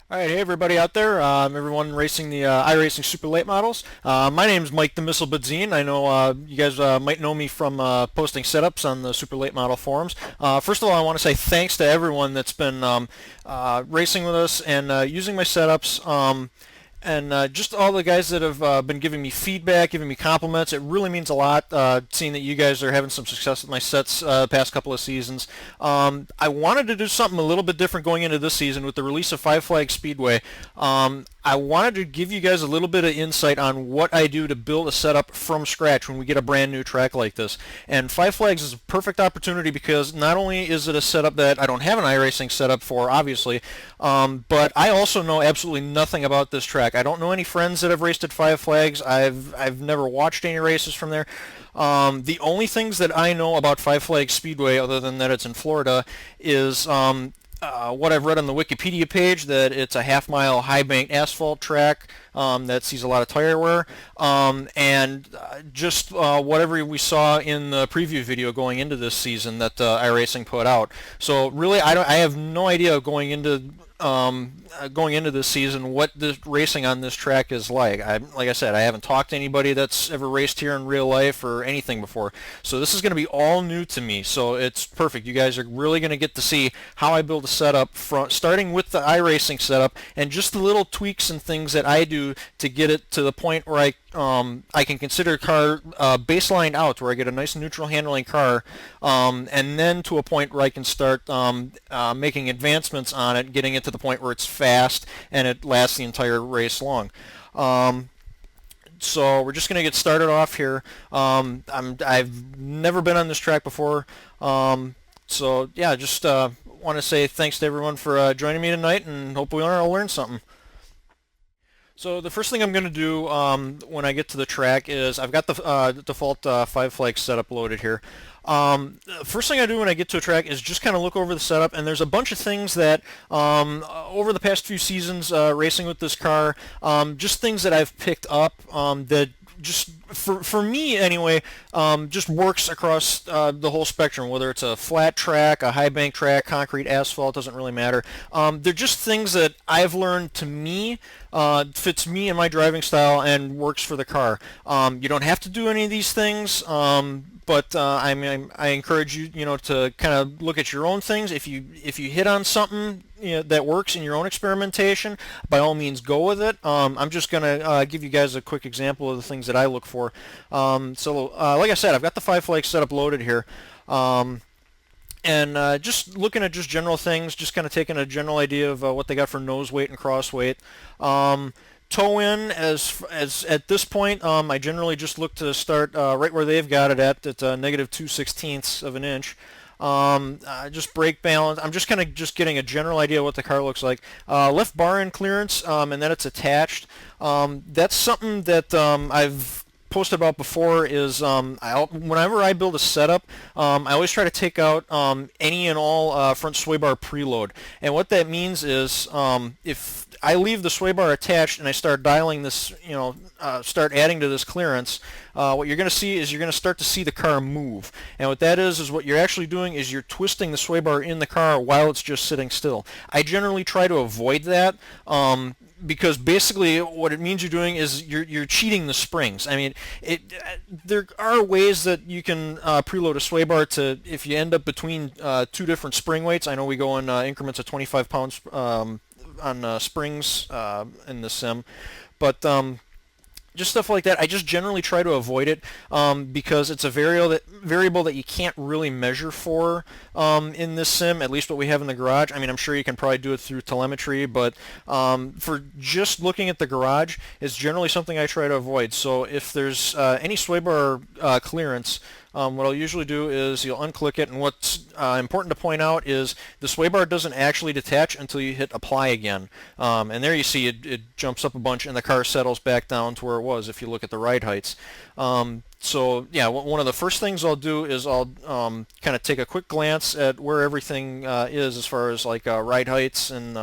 All right, hey everybody out there, everyone racing the iRacing Super Late models. My name's Mike the Missile Badzine. I know you guys might know me from posting setups on the Super Late Model forums. First of all, I want to say thanks to everyone that's been racing with us and using my setups. And just all the guys that have been giving me feedback, giving me compliments. It really means a lot, seeing that you guys are having some success with my sets the past couple of seasons. I wanted to do something a little bit different going into this season with the release of Five Flags Speedway. I wanted to give you guys a little bit of insight on what I do to build a setup from scratch when we get a brand new track like this. And Five Flags is a perfect opportunity because not only is it a setup that I don't have an iRacing setup for, obviously, but I also know absolutely nothing about this track. I don't know any friends that have raced at Five Flags. I've never watched any races from there. The only things that I know about Five Flags Speedway, other than that it's in Florida, is what I've read on the Wikipedia page, that it's a half-mile high-banked asphalt track that sees a lot of tire wear, and just whatever we saw in the preview video going into this season that iRacing put out. So really, I have no idea going into this season what the racing on this track is like. Like I said, I haven't talked to anybody that's ever raced here in real life or anything before. So this is going to be all new to me. So it's perfect. You guys are really going to get to see how I build a setup starting with the iRacing setup and just the little tweaks and things that I do to get it to the point where I can consider a car baselined out, where I get a nice neutral handling car, and then to a point where I can start making advancements on it, getting it to the point where it's fast and it lasts the entire race long. So we're just going to get started off here. I've never been on this track before, so yeah, just want to say thanks to everyone for joining me tonight, and hope we all learn something. So the first thing I'm going to do when I get to the track is I've got the default Five Flags setup loaded here. First thing I do when I get to a track is just kind of look over the setup, and there's a bunch of things that over the past few seasons racing with this car, just things that I've picked up that just for me anyway, just works across the whole spectrum, whether it's a flat track, a high bank track, concrete, asphalt, doesn't really matter. They're just things that I've learned to me fits me and my driving style and works for the car. You don't have to do any of these things, but I encourage you, to kind of look at your own things. If you hit on something that works in your own experimentation, by all means go with it. I'm just going to give you guys a quick example of the things that I look for. Like I said, I've got the Five Flags setup loaded here. And just looking at just general things, just kind of taking a general idea of what they got for nose weight and cross weight. Toe in, as at this point, I generally just look to start right where they've got it at negative 2/16 of an inch. Just brake balance. I'm just kind of just getting a general idea of what the car looks like. Left bar end clearance, and then it's attached. That's something that I've posted about before. Is whenever I build a setup, I always try to take out any and all front sway bar preload. And what that means is if I leave the sway bar attached and I start dialing this, start adding to this clearance, what you're going to see is you're going to start to see the car move. And what that is what you're actually doing is you're twisting the sway bar in the car while it's just sitting still. I generally try to avoid that. Because basically what it means you're doing is you're cheating the springs. I mean, there are ways that you can preload a sway bar to, if you end up between two different spring weights. I know we go in increments of 25 pounds on springs in the sim, but just stuff like that, I just generally try to avoid it because it's a variable that you can't really measure for in this sim, at least what we have in the garage. I mean, I'm sure you can probably do it through telemetry, but for just looking at the garage, it's generally something I try to avoid. So if there's any sway bar clearance, what I'll usually do is you'll unclick it, and what's important to point out is the sway bar doesn't actually detach until you hit apply again. And there you see it jumps up a bunch and the car settles back down to where it was if you look at the ride heights. So yeah, one of the first things I'll do is I'll kind of take a quick glance at where everything is as far as like ride heights and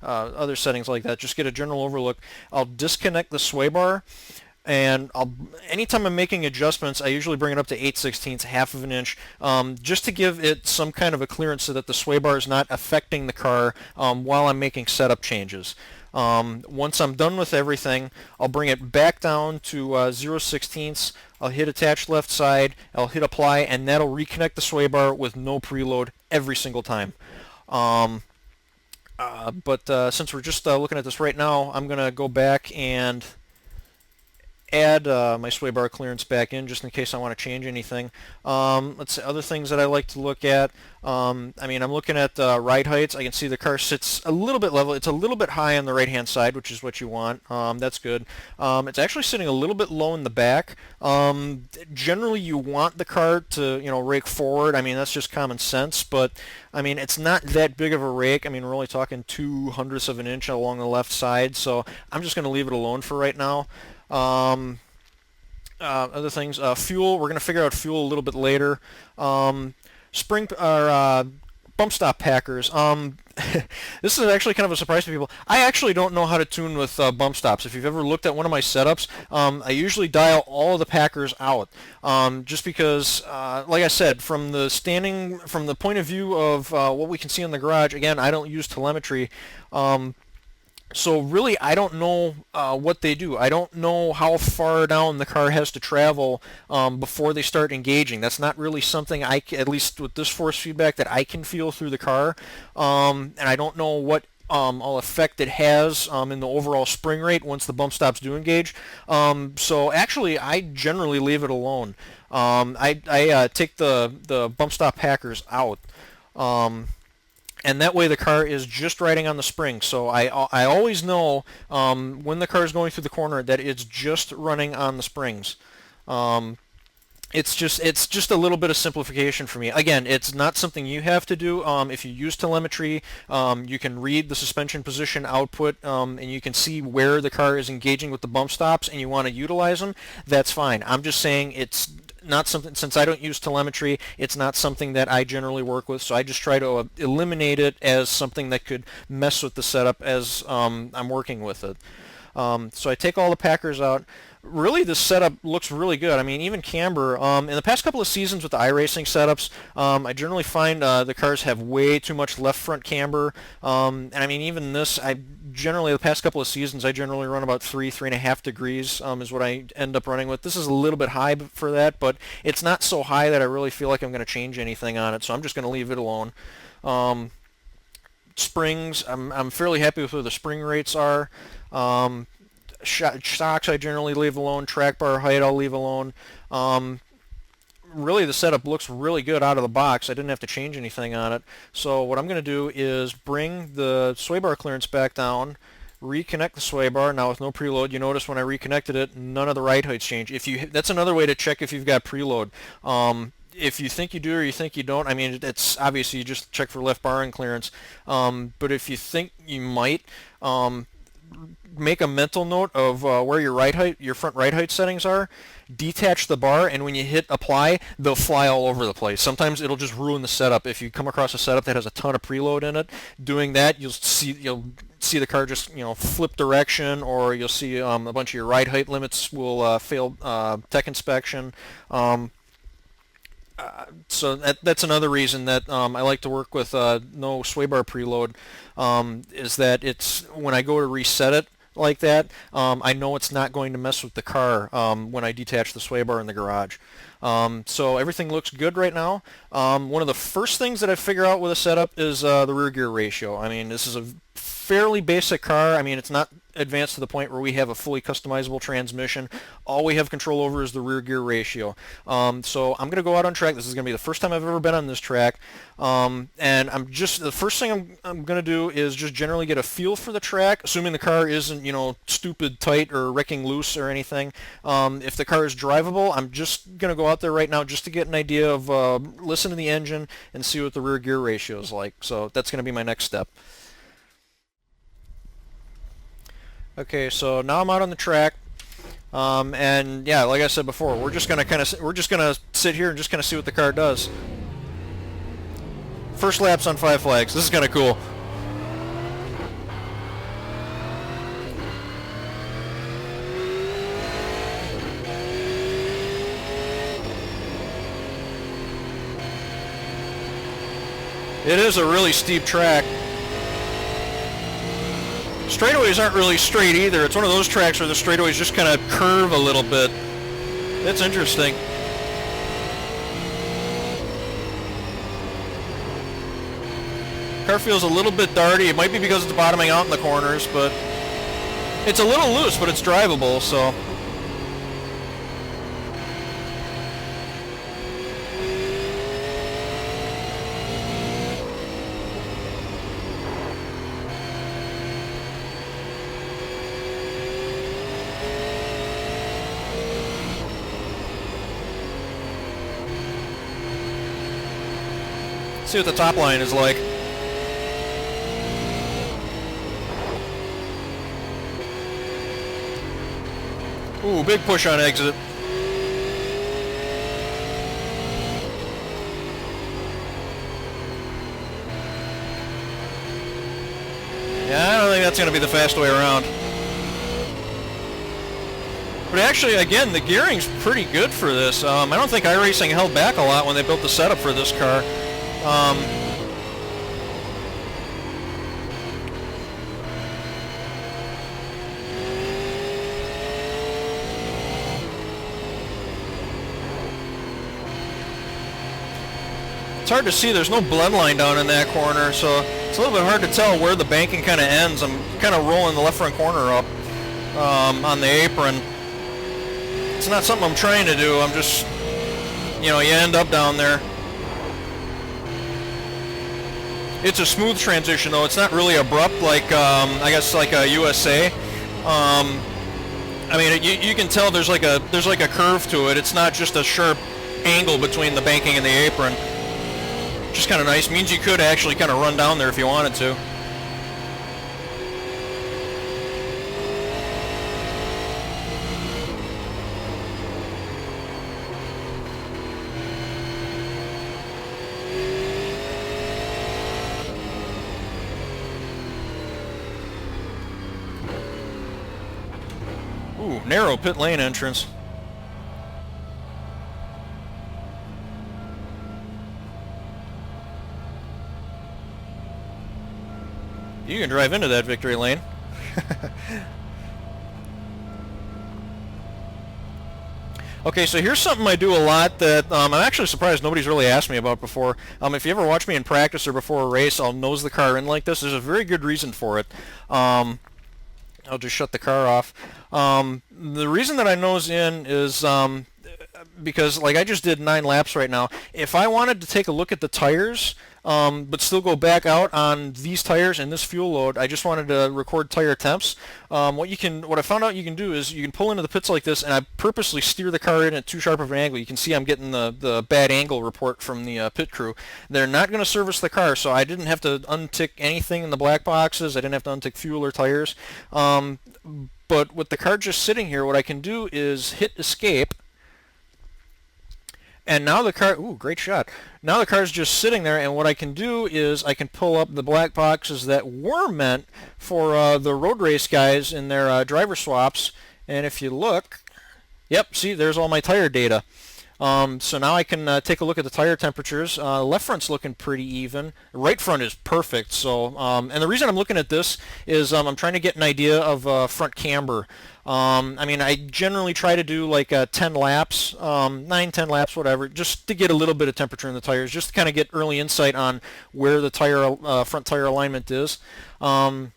other settings like that. Just get a general overlook. I'll disconnect the sway bar. And anytime I'm making adjustments, I usually bring it up to 8/16, half of an inch, just to give it some kind of a clearance so that the sway bar is not affecting the car while I'm making setup changes. Once I'm done with everything, I'll bring it back down to 0/16. I'll hit attach left side, I'll hit apply, and that'll reconnect the sway bar with no preload every single time. But since we're just looking at this right now, I'm going to go back and add my sway bar clearance back in just in case I want to change anything. Let's see, other things that I like to look at. I mean, I'm looking at ride heights. I can see the car sits a little bit level. It's a little bit high on the right hand side, which is what you want. That's good. It's actually sitting a little bit low in the back. Generally you want the car to, you know, rake forward. I mean, that's just common sense, but I mean, it's not that big of a rake. I mean, we're only talking 2/100ths of an inch along the left side, so I'm just going to leave it alone for right now. Other things, fuel, we're going to figure out fuel a little bit later. Spring or bump stop packers. This is actually kind of a surprise to people. I actually don't know how to tune with bump stops. If you've ever looked at one of my setups, I usually dial all of the packers out, just because, like I said, from the point of view of what we can see in the garage. Again, I don't use telemetry. So really, I don't know what they do. I don't know how far down the car has to travel before they start engaging. That's not really something at least with this force feedback, that I can feel through the car. And I don't know what all effect it has in the overall spring rate once the bump stops do engage. So actually, I generally leave it alone. I take the bump stop packers out. And that way the car is just riding on the spring. So I always know when the car is going through the corner that it's just running on the springs. It's just a little bit of simplification for me. Again, it's not something you have to do. If you use telemetry, you can read the suspension position output, and you can see where the car is engaging with the bump stops, and you want to utilize them. That's fine. I'm just saying it's not something, since I don't use telemetry, it's not something that I generally work with, so I just try to eliminate it as something that could mess with the setup as I'm working with it. So I take all the packers out. Really, this setup looks really good. I mean, even camber. In the past couple of seasons with the iRacing setups, I generally find the cars have way too much left front camber. And I mean, even this, the past couple of seasons, I generally run about 3.5 degrees is what I end up running with. This is a little bit high for that, but it's not so high that I really feel like I'm going to change anything on it, so I'm just going to leave it alone. Springs, I'm fairly happy with where the spring rates are. Shocks I generally leave alone. Track bar height I'll leave alone. Really, the setup looks really good out of the box. I didn't have to change anything on it. So what I'm going to do is bring the sway bar clearance back down, reconnect the sway bar. Now with no preload, you notice when I reconnected it, none of the ride heights change. That's another way to check if you've got preload. If you think you do or you think you don't, I mean, it's obviously you just check for left bar and clearance. But if you think you might, make a mental note of where your front ride height settings are, detach the bar, and when you hit apply, they'll fly all over the place. Sometimes it'll just ruin the setup. If you come across a setup that has a ton of preload in it, doing that, you'll see the car just, you know, flip direction, or you'll see a bunch of your ride height limits will fail tech inspection. So that's another reason that I like to work with no sway bar preload, is that it's when I go to reset it like that, I know it's not going to mess with the car when I detach the sway bar in the garage. So everything looks good right now. One of the first things that I figure out with a setup is the rear gear ratio. I mean, this is a fairly basic car. I mean, it's not advanced to the point where we have a fully customizable transmission. All we have control over is the rear gear ratio. So I'm going to go out on track. This is going to be the first time I've ever been on this track. And the first thing I'm going to do is just generally get a feel for the track, assuming the car isn't, you know, stupid tight or wrecking loose or anything. If the car is drivable, I'm just going to go out there right now just to get an idea of, listen to the engine and see what the rear gear ratio is like. So that's going to be my next step. Okay, so now I'm out on the track, and yeah, like I said before, we're just gonna sit here and just kind of see what the car does. First laps on 5 flags. This is kind of cool. It is a really steep track. Straightaways aren't really straight either. It's one of those tracks where the straightaways just kind of curve a little bit. It's interesting. Car feels a little bit darty. It might be because it's bottoming out in the corners, but it's a little loose, but it's drivable, so. Let's see what the top line is like. Ooh, big push on exit. Yeah, I don't think that's going to be the fast way around. But actually, again, the gearing's pretty good for this. I don't think iRacing held back a lot when they built the setup for this car. It's hard to see. There's no blend line down in that corner, so it's a little bit hard to tell where the banking kind of ends. I'm kind of rolling the left front corner up on the apron. It's not something I'm trying to do. I'm just, you know, you end up down there. It's a smooth transition, though. It's not really abrupt like, I guess, like a USA. I mean, you can tell there's like a curve to it. It's not just a sharp angle between the banking and the apron. Just kind of nice. Means you could actually kind of run down there if you wanted to. Ooh, narrow pit lane entrance. You can drive into that victory lane. Okay, so here's something I do a lot that I'm actually surprised nobody's really asked me about before. If you ever watch me in practice or before a race, I'll nose the car in like this. There's a very good reason for it. I'll just shut the car off. The reason that I nose in is because, like, I just did 9 laps right now. If I wanted to take a look at the tires, but still go back out on these tires and this fuel load, I just wanted to record tire temps. What I found out you can do is you can pull into the pits like this, and I purposely steer the car in at too sharp of an angle. You can see I'm getting the bad angle report from the pit crew. They're not going to service the car, so I didn't have to untick anything in the black boxes. I didn't have to untick fuel or tires. But with the car just sitting here, what I can do is hit escape. And now the car, ooh, great shot. Now the car's just sitting there, and what I can do is I can pull up the black boxes that were meant for the road race guys in their driver swaps. And if you look, yep, see, there's all my tire data. So now I can take a look at the tire temperatures. Left front's looking pretty even. Right front is perfect. So, and the reason I'm looking at this is I'm trying to get an idea of front camber. I mean, I generally try to do like 10 laps, 9, 10 laps, whatever, just to get a little bit of temperature in the tires, just to kind of get early insight on where the tire, front tire alignment is. But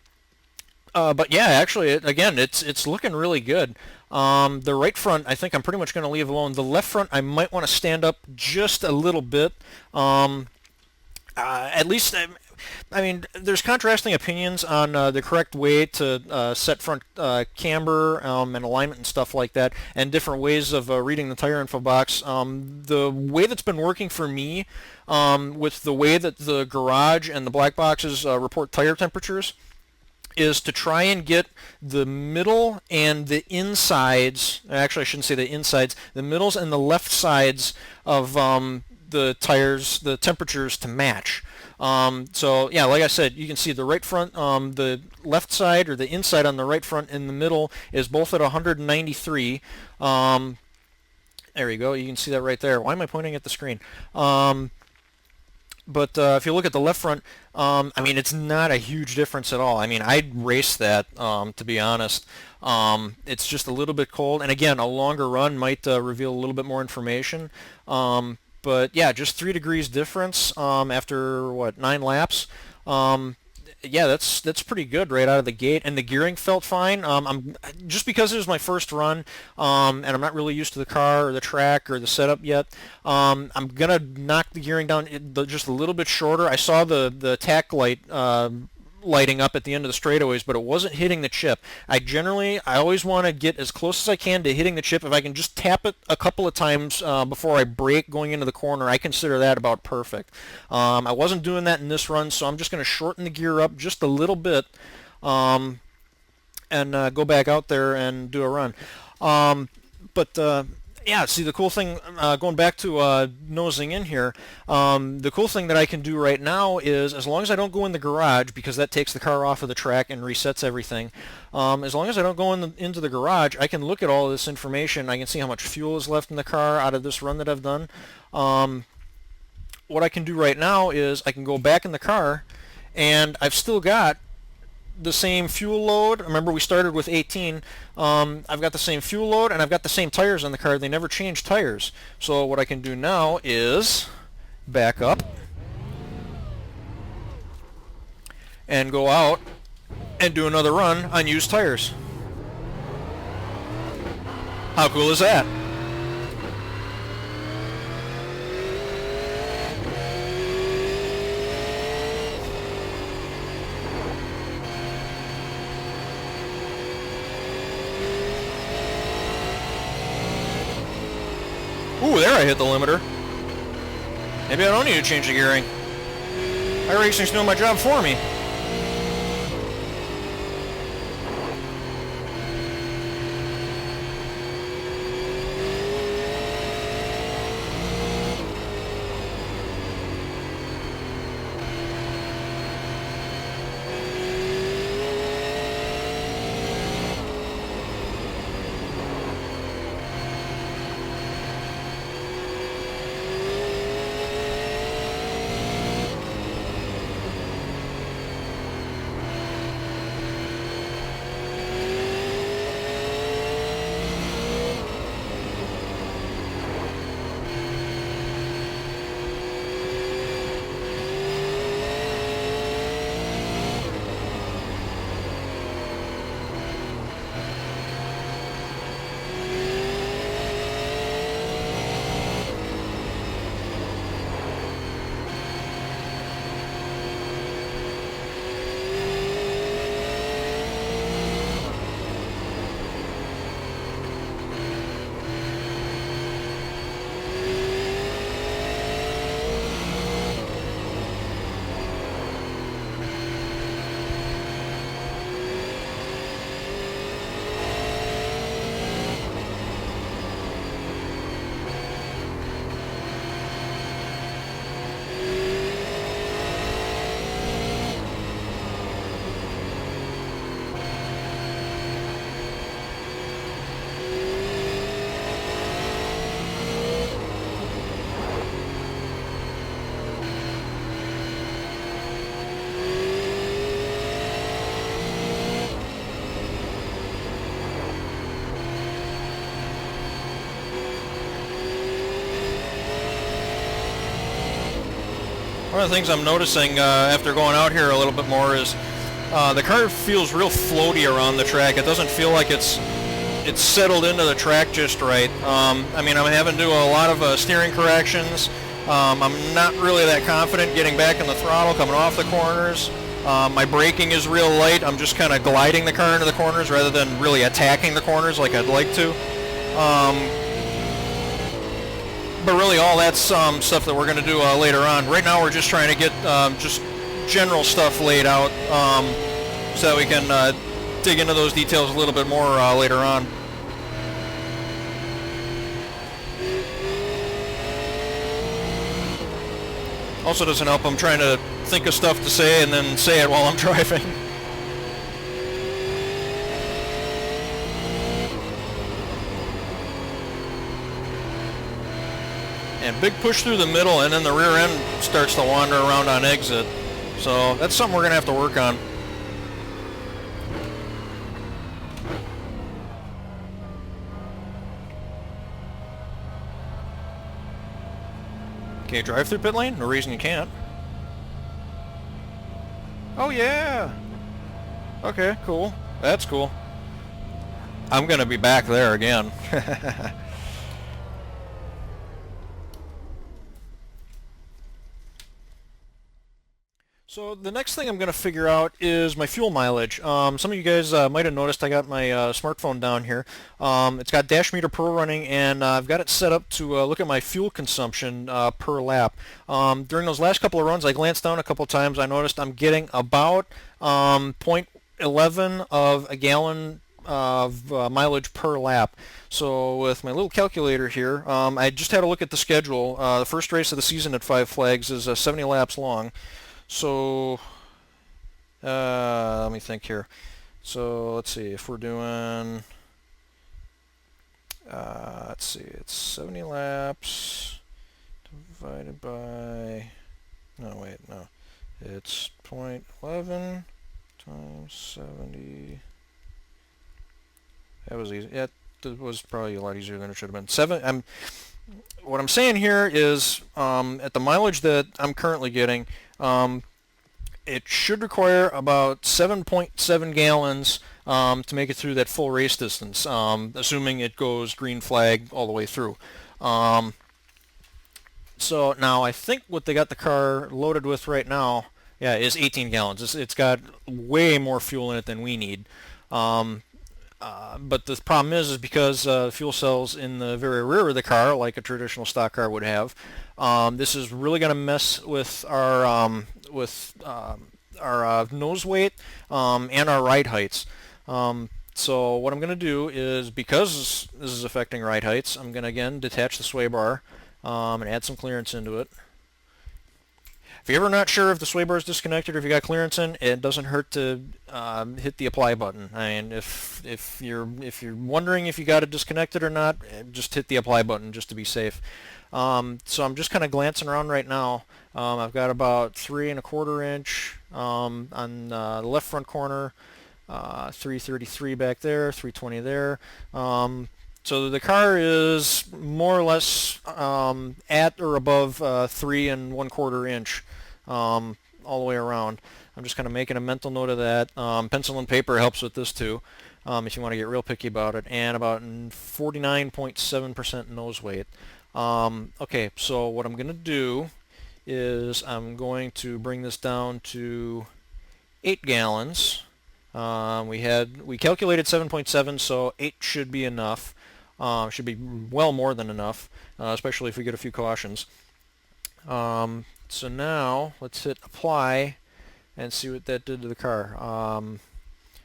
yeah, actually, again, it's looking really good. The right front, I think I'm pretty much going to leave alone. The left front, I might want to stand up just a little bit. At least, I mean, there's contrasting opinions on the correct way to set front camber and alignment and stuff like that, and different ways of reading the tire info box. The way that's been working for me, with the way that the garage and the black boxes report tire temperatures, is to try and get the middle and the insides, actually I shouldn't say the insides, the middles and the left sides of the tires, the temperatures to match. So yeah, like I said, you can see the right front, the left side or the inside on the right front and the middle is both at 193. There you go, you can see that right there. Why am I pointing at the screen? But if you look at the left front, I mean, it's not a huge difference at all. I mean, I'd race that, to be honest. It's just a little bit cold, and again, a longer run might reveal a little bit more information. But yeah, just 3 degrees difference after what, 9 laps. Yeah, that's pretty good right out of the gate, and the gearing felt fine. I'm just because it was my first run, and I'm not really used to the car or the track or the setup yet. I'm gonna knock the gearing down just a little bit shorter. I saw the tack light lighting up at the end of the straightaways, but it wasn't hitting the chip. I always want to get as close as I can to hitting the chip. If I can just tap it a couple of times before I brake going into the corner, I consider that about perfect. I wasn't doing that in this run, so I'm just going to shorten the gear up just a little bit and go back out there and do a run. But yeah, see, the cool thing, going back to nosing in here, the cool thing that I can do right now is, as long as I don't go in the garage, because that takes the car off of the track and resets everything, as long as I don't go into the garage, I can look at all of this information. I can see how much fuel is left in the car out of this run that I've done. What I can do right now is I can go back in the car, and I've still got the same fuel load. Remember, we started with 18. I've got the same fuel load, and I've got the same tires on the car. They never changed tires. So what I can do now is back up and go out and do another run on used tires. How cool is that? Ooh, there I hit the limiter. Maybe I don't need to change the gearing. iRacing's doing my job for me. One of the things I'm noticing after going out here a little bit more is the car feels real floaty around the track. It doesn't feel like it's settled into the track just right. I mean, I'm having to do a lot of steering corrections. I'm not really that confident getting back in the throttle, coming off the corners. My braking is real light. I'm just kind of gliding the car into the corners rather than really attacking the corners like I'd like to. But really all that's stuff that we're going to do later on. Right now we're just trying to get just general stuff laid out so that we can dig into those details a little bit more later on. Also doesn't help, I'm trying to think of stuff to say and then say it while I'm driving. And big push through the middle, and then the rear end starts to wander around on exit. So that's something we're going to have to work on. Okay, drive through pit lane? No reason you can't. Oh yeah! Okay, cool. That's cool. I'm gonna be back there again. So the next thing I'm going to figure out is my fuel mileage. Some of you guys might have noticed I got my smartphone down here. It's got Dash Meter Pro running, and I've got it set up to look at my fuel consumption per lap. During those last couple of runs, I glanced down a couple of times. I noticed I'm getting about 0.11 of a gallon of mileage per lap. So with my little calculator here, I just had a look at the schedule. The first race of the season at Five Flags is 70 laps long. So, let me think here. So, let's see, if we're doing, let's see, it's 70 laps divided by, no, wait, no, it's 0.11 times 70. That was easy. Yeah, it was probably a lot easier than it should have been. What I'm saying here is, at the mileage that I'm currently getting, it should require about 7.7 gallons to make it through that full race distance, assuming it goes green flag all the way through. So now I think what they got the car loaded with right now, yeah, is 18 gallons. It's got way more fuel in it than we need. But the problem is because fuel cells in the very rear of the car, like a traditional stock car would have, this is really going to mess with our nose weight and our ride heights. So what I'm going to do is, because this is affecting ride heights, I'm going to again detach the sway bar and add some clearance into it. If you're ever not sure if the sway bar is disconnected or if you got clearance in, it doesn't hurt to hit the apply button. And if you're wondering if you got it disconnected or not, just hit the apply button just to be safe. So I'm just kind of glancing around right now. I've got about 3 1/4 inch on the left front corner, 333 back there, 320 there. So the car is more or less at or above 3 1/4 inch all the way around. I'm just kind of making a mental note of that. Pencil and paper helps with this too, if you want to get real picky about it. And about 49.7% nose weight. Okay, so what I'm going to do is I'm going to bring this down to 8 gallons. We calculated 7.7, so 8 should be enough. Should be well more than enough, especially if we get a few cautions. So now let's hit apply and see what that did to the car.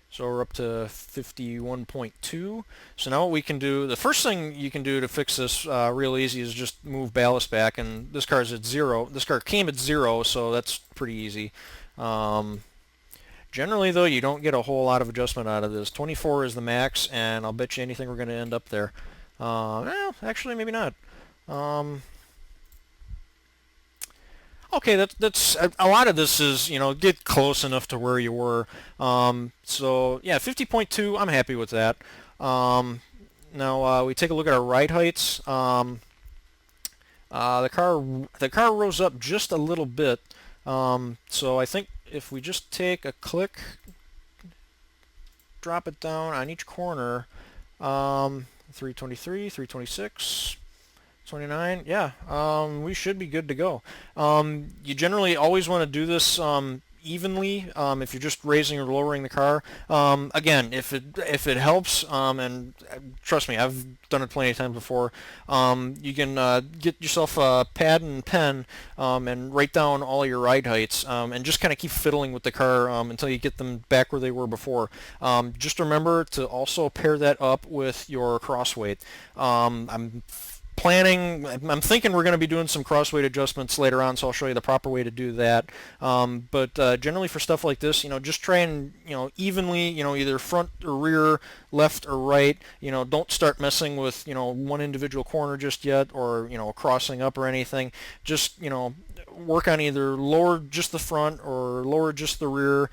So we're up to 51.2. So now what we can do, the first thing you can do to fix this real easy is just move ballast back, and this car is at 0. This car came at 0, so that's pretty easy. Generally though, you don't get a whole lot of adjustment out of this. 24 is the max, and I'll bet you anything we're going to end up there. Well, actually maybe not. Okay, that's a lot of this is, get close enough to where you were. So yeah, 50.2, I'm happy with that. Now we take a look at our ride heights. The car rose up just a little bit. So I think if we just take a click, drop it down on each corner, 323, 326, 29, yeah, we should be good to go. You generally always want to do this evenly if you're just raising or lowering the car. Again, if it helps, and trust me, I've done it plenty of times before, you can get yourself a pad and pen and write down all your ride heights, and just kind of keep fiddling with the car until you get them back where they were before. Just remember to also pair that up with your cross weight. I'm I'm thinking we're going to be doing some crossweight adjustments later on, so I'll show you the proper way to do that. But generally for stuff like this, just try and, evenly, either front or rear, left or right. Don't start messing with, one individual corner just yet, or, crossing up or anything. Just, work on either lower just the front or lower just the rear.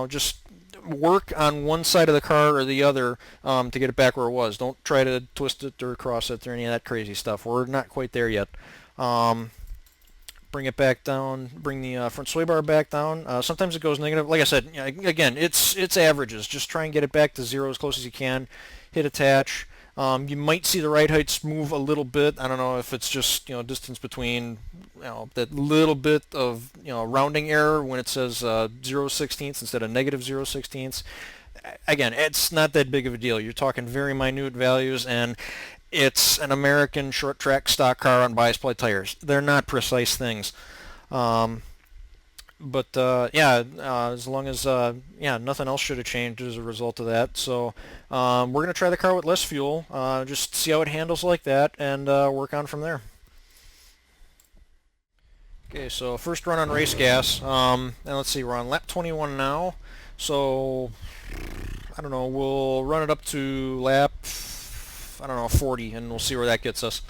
Just work on one side of the car or the other to get it back where it was. Don't try to twist it or cross it or any of that crazy stuff. We're not quite there yet. Bring it back down. Bring the front sway bar back down. Sometimes it goes negative. Like I said, again, it's averages. Just try and get it back to zero as close as you can. Hit attach. You might see the ride heights move a little bit. I don't know if it's just distance between that little bit of rounding error when it says 0/16 instead of negative 0/16. Again, it's not that big of a deal. You're talking very minute values, and it's an American short track stock car on bias ply tires. They're not precise things. But as long as nothing else should have changed as a result of that. So we're going to try the car with less fuel, just see how it handles like that, and work on from there. Okay, so first run on race gas, and let's see, we're on lap 21 now, so I don't know, we'll run it up to lap, 40, and we'll see where that gets us.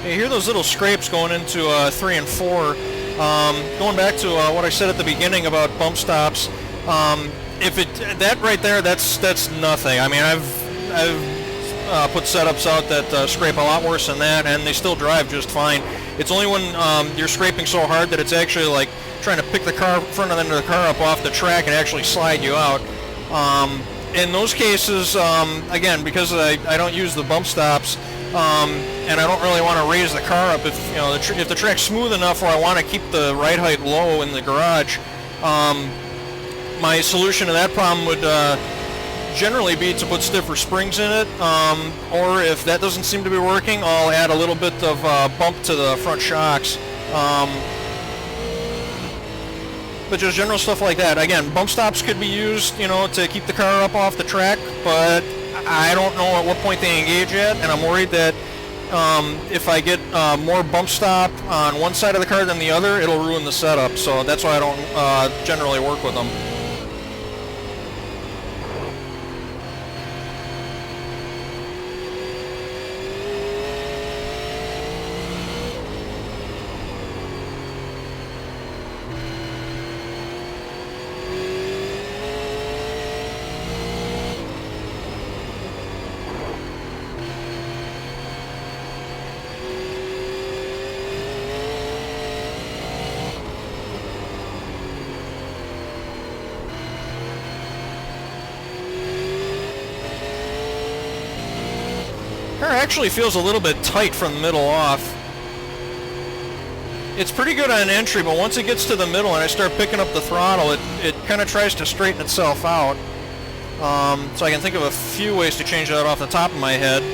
You hear those little scrapes going into 3 and 4. Going back to what I said at the beginning about bump stops, that right there, that's nothing. I mean, I've put setups out that scrape a lot worse than that, and they still drive just fine. It's only when you're scraping so hard that it's actually like trying to pick the front end of the car up off the track and actually slide you out. In those cases, again, because I don't use the bump stops, and I don't really want to raise the car up. If the track's smooth enough where I want to keep the ride height low in the garage, my solution to that problem would generally be to put stiffer springs in it, or if that doesn't seem to be working, I'll add a little bit of bump to the front shocks. But just general stuff like that. Again, bump stops could be used, to keep the car up off the track, but I don't know at what point they engage at, and I'm worried that if I get more bump stop on one side of the car than the other, it'll ruin the setup. So that's why I don't generally work with them. Car actually feels a little bit tight from the middle off. It's pretty good on entry, but once it gets to the middle and I start picking up the throttle, it kind of tries to straighten itself out. So I can think of a few ways to change that off the top of my head.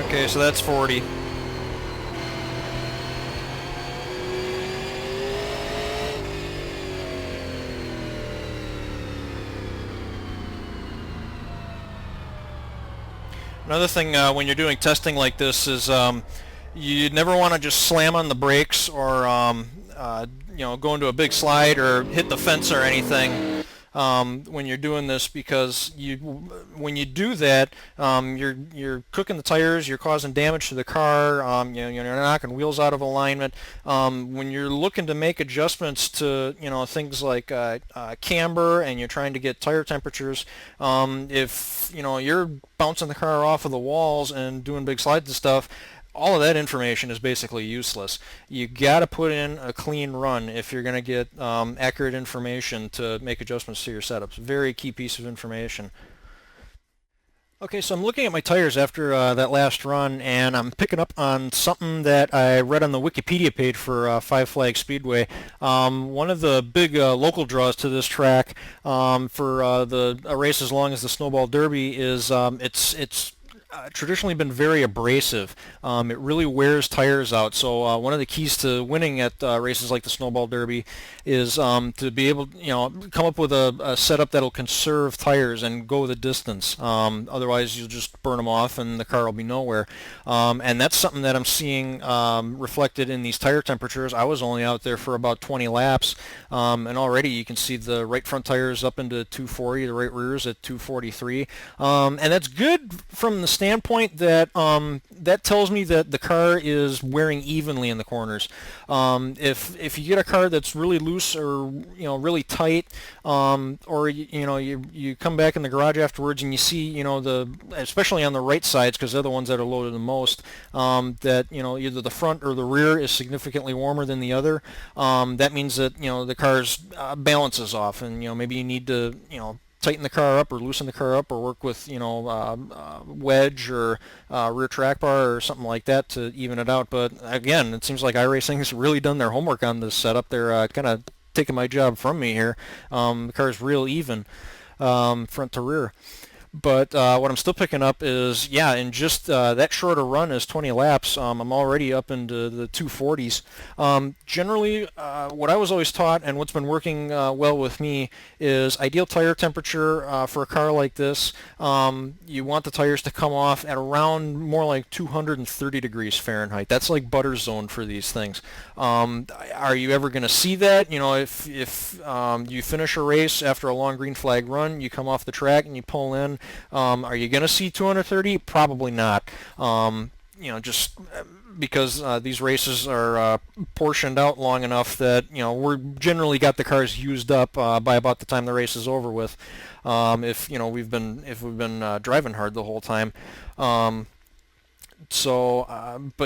Okay, so that's 40. Another thing when you're doing testing like this is you never want to just slam on the brakes or go into a big slide or hit the fence or anything when you're doing this, because when you do that, you're cooking the tires, you're causing damage to the car, you're knocking wheels out of alignment. When you're looking to make adjustments to things like camber, and you're trying to get tire temperatures, if you're bouncing the car off of the walls and doing big slides and stuff, all of that information is basically useless. You got to put in a clean run if you're going to get accurate information to make adjustments to your setups. Very key piece of information. Okay, so I'm looking at my tires after that last run, and I'm picking up on something that I read on the Wikipedia page for Five Flag Speedway. One of the big local draws to this track for a race as long as the Snowball Derby is it's traditionally been very abrasive. It really wears tires out. So one of the keys to winning at races like the Snowball Derby is to be able, come up with a setup that'll conserve tires and go the distance. Otherwise, you'll just burn them off and the car will be nowhere. And that's something that I'm seeing reflected in these tire temperatures. I was only out there for about 20 laps, and already you can see the right front tires up into 240, the right rears at 243, and that's good from the standpoint that that tells me that the car is wearing evenly in the corners. If you get a car that's really loose or really tight, or you come back in the garage afterwards and you see especially on the right sides, because they're the ones that are loaded the most, that either the front or the rear is significantly warmer than the other, that means that the car's balance is off, and maybe you need to tighten the car up or loosen the car up or work with wedge or rear track bar or something like that to even it out. But again, it seems like iRacing has really done their homework on this setup. They're kind of taking my job from me here. The car's real even front to rear. But what I'm still picking up is, in just that shorter run as 20 laps, I'm already up into the 240s. Generally, what I was always taught and what's been working well with me is ideal tire temperature for a car like this. You want the tires to come off at around more like 230 degrees Fahrenheit. That's like butter zone for these things. Are you ever going to see that? If you finish a race after a long green flag run, you come off the track and you pull in, are you going to see 230? Probably not. just because these races are portioned out long enough that we're generally got the cars used up by about the time the race is over with. If we've been driving hard the whole time. But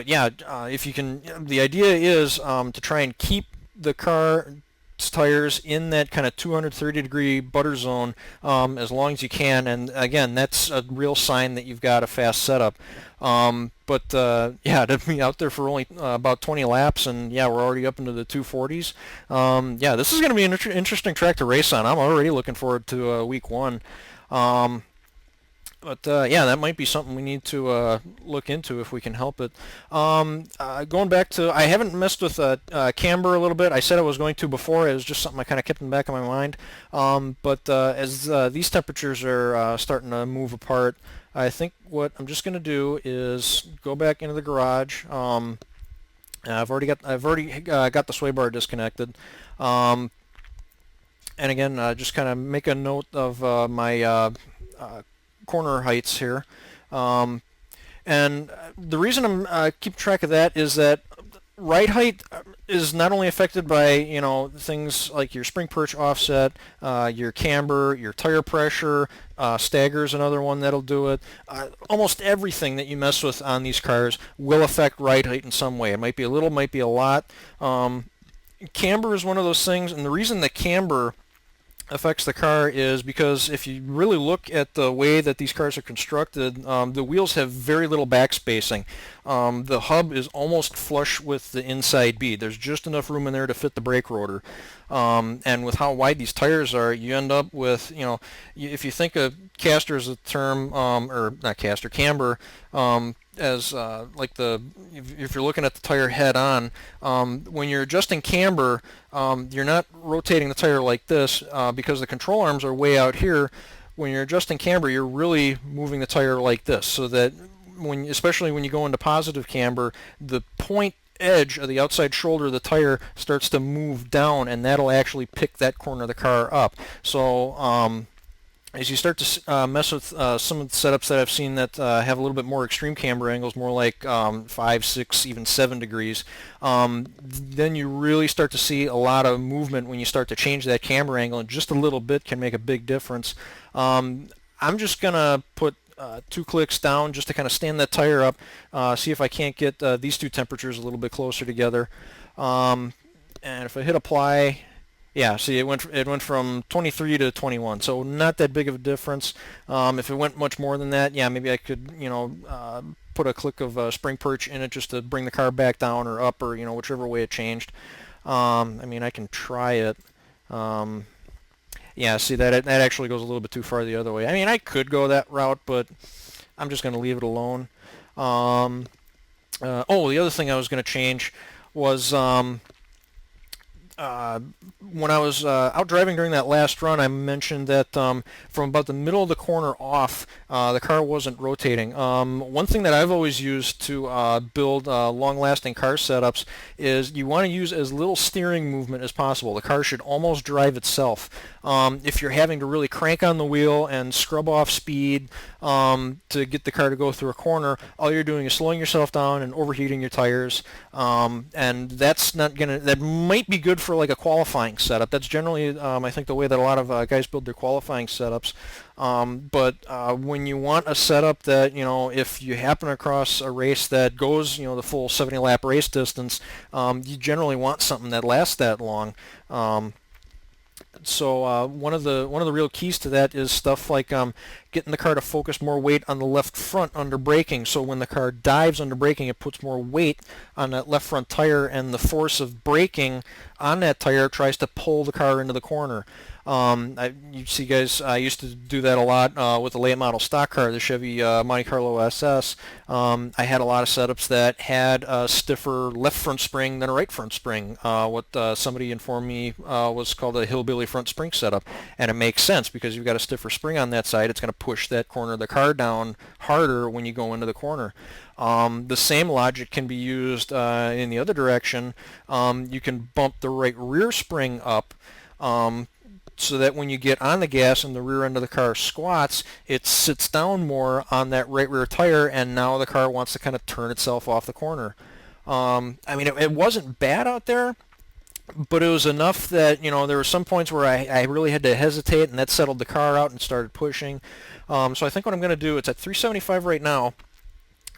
yeah, if you can, the idea is to try and keep the car's tires in that kind of 230-degree butter zone as long as you can, and again, that's a real sign that you've got a fast setup. Yeah, to be out there for only about 20 laps, and yeah, we're already up into the 240s. Yeah, this is going to be an interesting track to race on. I'm already looking forward to week one. Yeah, that might be something we need to look into if we can help it. Going back to, I haven't messed with camber a little bit. I said I was going to before. It was just something I kind of kept in the back of my mind. As these temperatures are starting to move apart, I think what I'm just going to do is go back into the garage. I've already got the sway bar disconnected. And again, just kind of make a note of my corner heights here, and the reason I'm keeping track of that is that ride height is not only affected by things like your spring perch offset, your camber, your tire pressure, stagger's another one that'll do it. Almost everything that you mess with on these cars will affect ride height in some way. It might be a little, might be a lot. Camber is one of those things, and the reason that camber affects the car is because if you really look at the way that these cars are constructed, the wheels have very little back spacing. The hub is almost flush with the inside bead. There's just enough room in there to fit the brake rotor. And with how wide these tires are, you end up with, if you think of caster as a term, or not caster, camber, as if you're looking at the tire head on, when you're adjusting camber, you're not rotating the tire like this because the control arms are way out here. When you're adjusting camber, you're really moving the tire like this, so that especially when you go into positive camber, the point edge of the outside shoulder of the tire starts to move down, and that'll actually pick that corner of the car up. So as you start to mess with some of the setups that I've seen that have a little bit more extreme camber angles, more like 5, 6, even 7 degrees, then you really start to see a lot of movement when you start to change that camber angle, and just a little bit can make a big difference. I'm just going to put 2 clicks down just to kind of stand that tire up, see if I can't get these two temperatures a little bit closer together. And if I hit apply, yeah, see, it went from 23 to 21, so not that big of a difference. If it went much more than that, yeah, maybe I could, put a click of spring perch in it just to bring the car back down or up, or whichever way it changed. I mean, I can try it. Yeah, see, that actually goes a little bit too far the other way. I mean, I could go that route, but I'm just going to leave it alone. Oh, the other thing I was going to change was when I was out driving during that last run, I mentioned that from about the middle of the corner off, the car wasn't rotating. One thing that I've always used to build long-lasting car setups is you want to use as little steering movement as possible. The car should almost drive itself. If you're having to really crank on the wheel and scrub off speed to get the car to go through a corner, all you're doing is slowing yourself down and overheating your tires, and that's not gonna. That might be good for like a qualifying setup. That's generally, I think, the way that a lot of guys build their qualifying setups. But when you want a setup that, if you happen across a race that goes, the full 70-lap race distance, you generally want something that lasts that long. So one of the real keys to that is stuff like getting the car to focus more weight on the left front under braking. So when the car dives under braking, it puts more weight on that left front tire, and the force of braking on that tire tries to pull the car into the corner. You see, guys, I used to do that a lot with the late model stock car, the Chevy Monte Carlo SS. I had a lot of setups that had a stiffer left front spring than a right front spring. What somebody informed me was called a hillbilly front spring setup, and it makes sense because you've got a stiffer spring on that side. It's going to push that corner of the car down harder when you go into the corner. The same logic can be used in the other direction. You can bump the right rear spring up so that when you get on the gas and the rear end of the car squats, it sits down more on that right rear tire, and now the car wants to kind of turn itself off the corner. I mean, it wasn't bad out there, but it was enough that, you know, there were some points where I really had to hesitate, and that settled the car out and started pushing. So I think what I'm going to do, it's at 375 right now.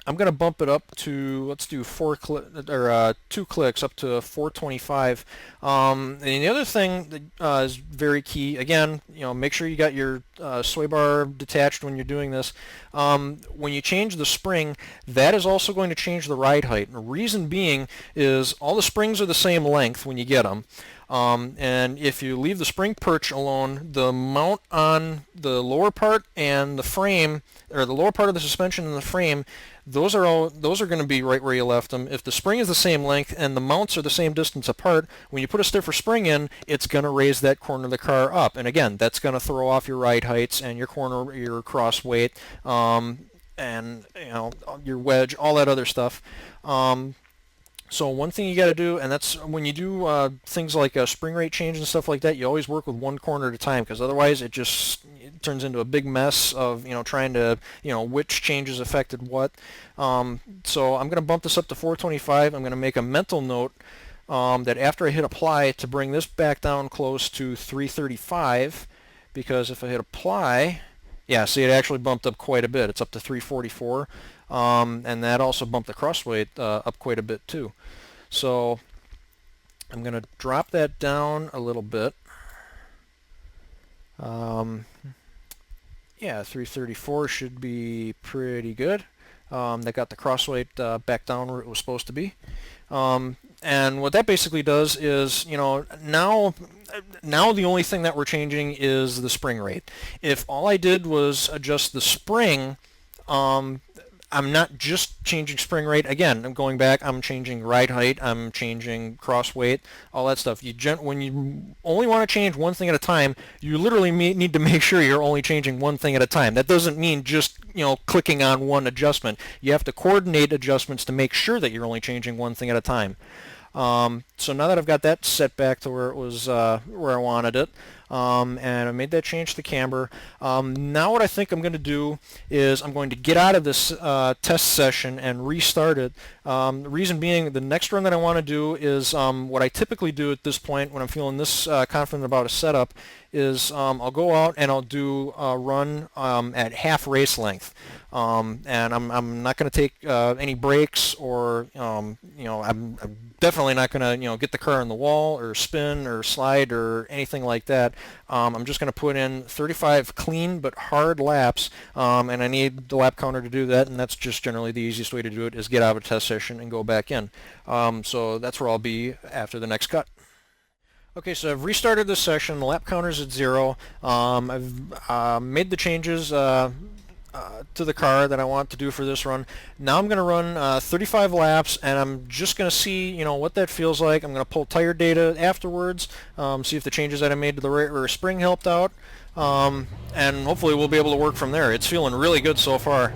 I'm going to bump it up to, let's do 2 clicks up to 425. And the other thing that is very key, again, you know, make sure you got your sway bar detached when you're doing this. When you change the spring, that is also going to change the ride height. And the reason being is all the springs are the same length when you get them. And if you leave the spring perch alone, the mount on the lower part and the frame, or the lower part of the suspension and the frame, those are going to be right where you left them. If the spring is the same length and the mounts are the same distance apart, when you put a stiffer spring in, it's going to raise that corner of the car up. And again, that's going to throw off your ride heights and your cross weight, and you know, your wedge, all that other stuff. So one thing you got to do, and that's when you do things like a spring rate change and stuff like that, you always work with one corner at a time, because otherwise it turns into a big mess of, you know, trying to, you know, which changes affected what. So I'm going to bump this up to 425. I'm going to make a mental note that after I hit apply, to bring this back down close to 335, because if I hit apply, yeah, see, it actually bumped up quite a bit. It's up to 344. And that also bumped the cross weight up quite a bit too. So I'm going to drop that down a little bit. Yeah, 334 should be pretty good. That got the cross weight back down where it was supposed to be. And what that basically does is, you know, now the only thing that we're changing is the spring rate. If all I did was adjust the spring, I'm not just changing spring rate. Again, I'm going back, I'm changing ride height, I'm changing cross weight, all that stuff. When you only want to change one thing at a time, you literally need to make sure you're only changing one thing at a time. That doesn't mean just, you know, clicking on one adjustment. You have to coordinate adjustments to make sure that you're only changing one thing at a time. So now that I've got that set back to where it was, where I wanted it, and I made that change to camber, now what I think I'm going to do is I'm going to get out of this test session and restart it. The reason being, the next run that I want to do is what I typically do at this point when I'm feeling this confident about a setup is I'll go out and I'll do a run at half race length. And I'm not going to take any breaks, or you know, I'm definitely not going to, you know, get the car on the wall or spin or slide or anything like that. I'm just going to put in 35 clean but hard laps, and I need the lap counter to do that, and that's just generally the easiest way to do it, is get out of a test session and go back in. So that's where I'll be after the next cut. Okay, so I've restarted this session. The lap counter's at 0. I've made the changes to the car that I want to do for this run. Now I'm going to run 35 laps, and I'm just going to see, you know, what that feels like. I'm going to pull tire data afterwards, see if the changes that I made to the right rear spring helped out, and hopefully we'll be able to work from there. It's feeling really good so far.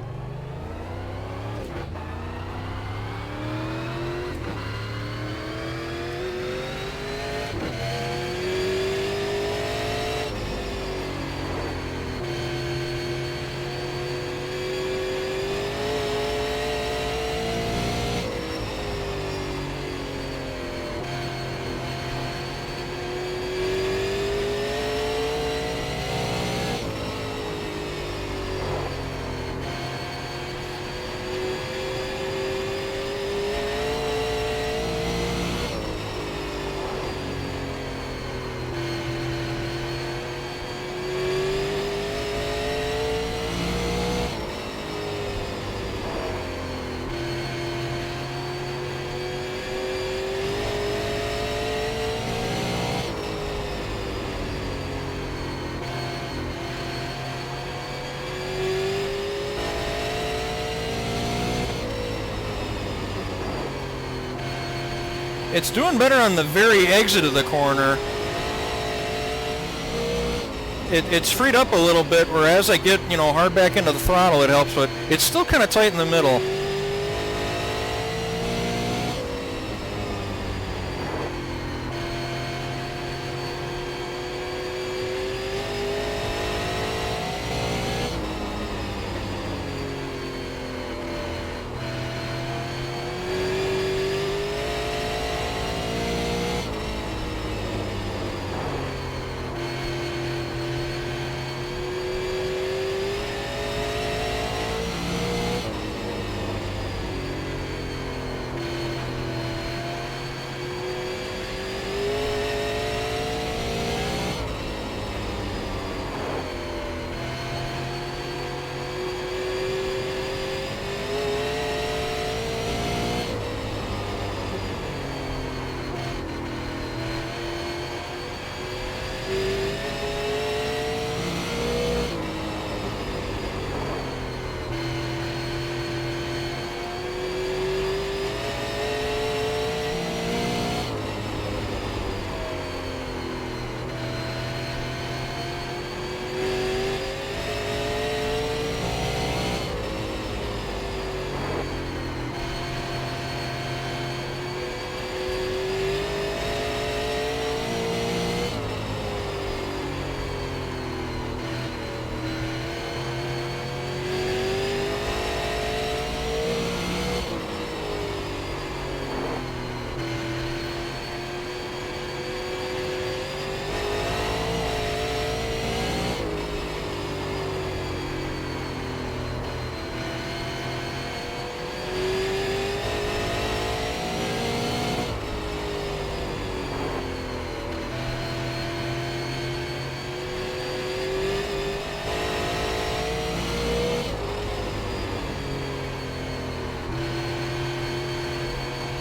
It's doing better on the very exit of the corner. It's freed up a little bit, whereas I get, you know, hard back into the throttle, it helps, but it's still kind of tight in the middle.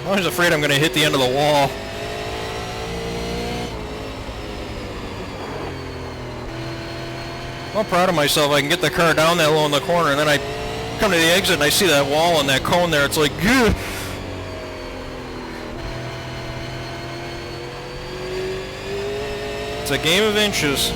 I'm always afraid I'm going to hit the end of the wall. I'm proud of myself. I can get the car down that low in the corner, and then I come to the exit and I see that wall and that cone there. It's like, gah! It's a game of inches.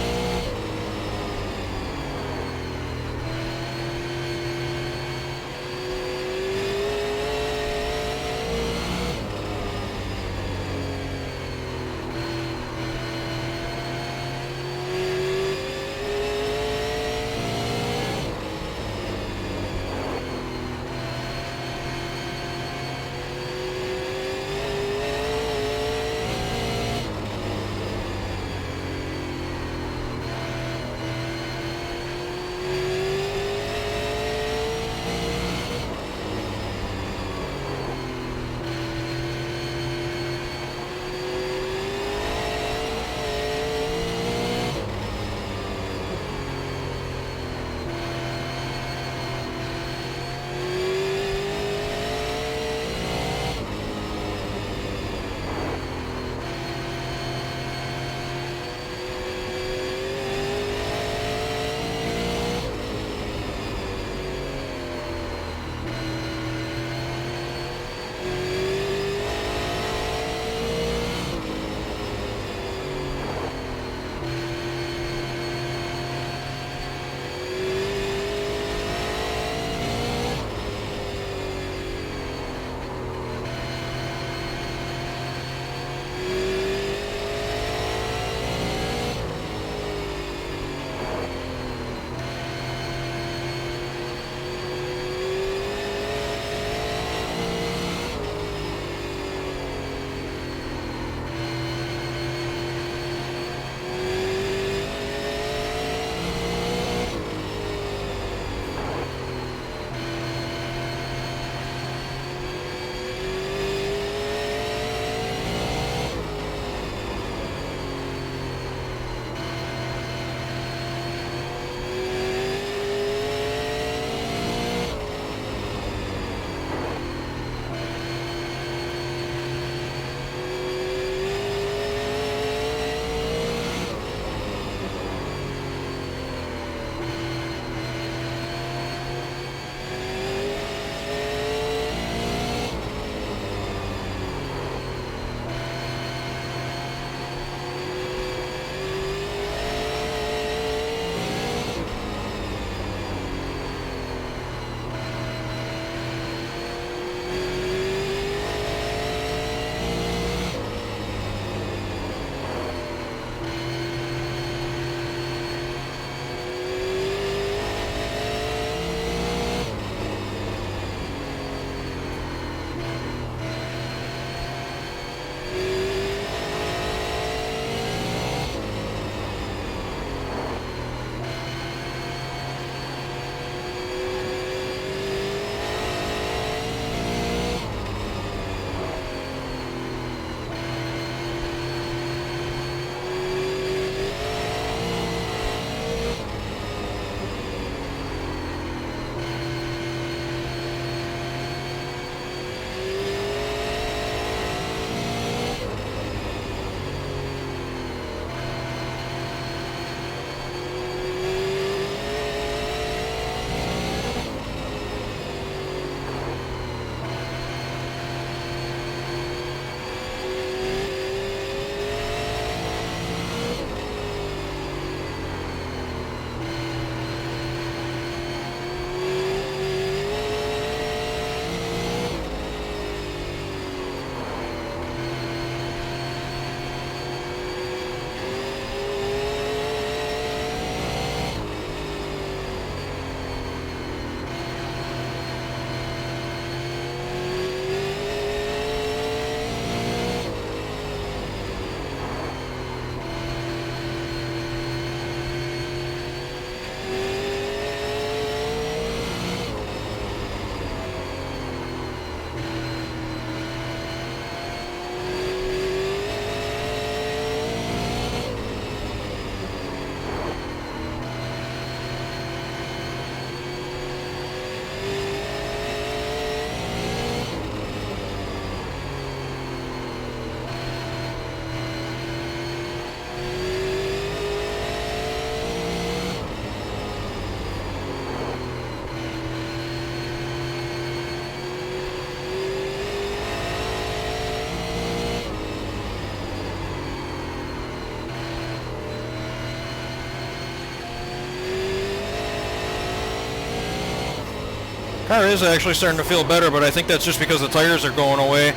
Car is actually starting to feel better, but I think that's just because the tires are going away.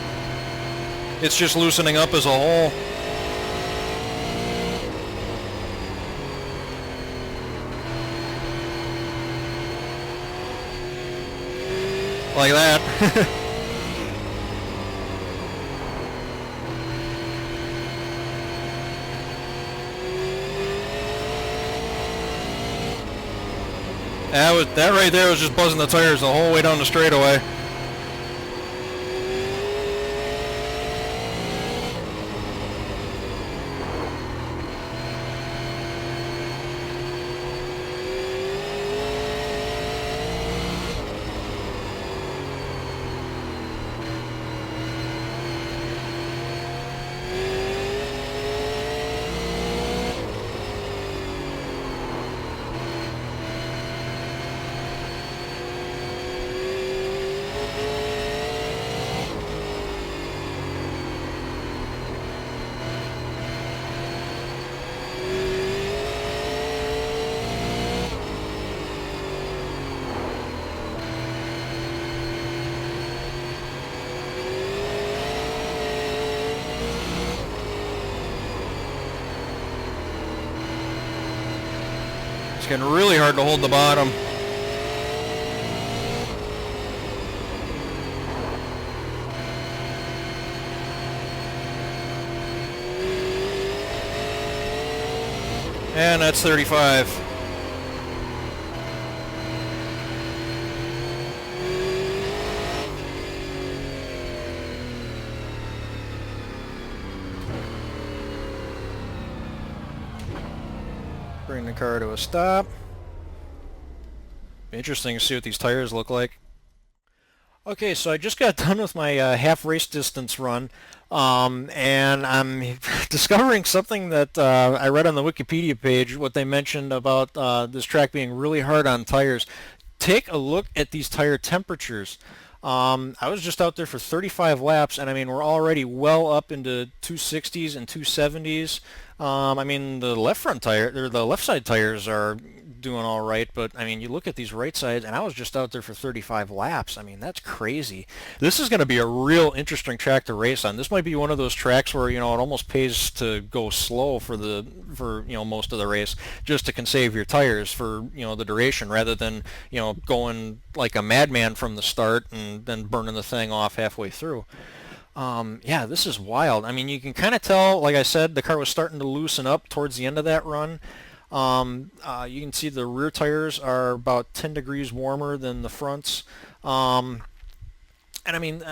It's just loosening up as a whole. Like that. That right there was just buzzing the tires the whole way down the straightaway. It's getting really hard to hold the bottom. And that's 35. Bring the car to a stop. Be interesting to see what these tires look like. Okay, so I just got done with my half race distance run, and I'm discovering something that I read on the Wikipedia page, what they mentioned about this track being really hard on tires. Take a look at these tire temperatures. I was just out there for 35 laps, and I mean, we're already well up into 260s and 270s. I mean, the left front tire, or the left side tires are doing all right, but I mean, you look at these right sides, and I was just out there for 35 laps. I mean, that's crazy. This is going to be a real interesting track to race on. This might be one of those tracks where, you know, it almost pays to go slow for you know, most of the race, just to conserve your tires for, you know, the duration, rather than, you know, going like a madman from the start and then burning the thing off halfway through. Yeah, this is wild. I mean, you can kind of tell, like I said, the car was starting to loosen up towards the end of that run. You can see the rear tires are about 10 degrees warmer than the fronts. And I mean,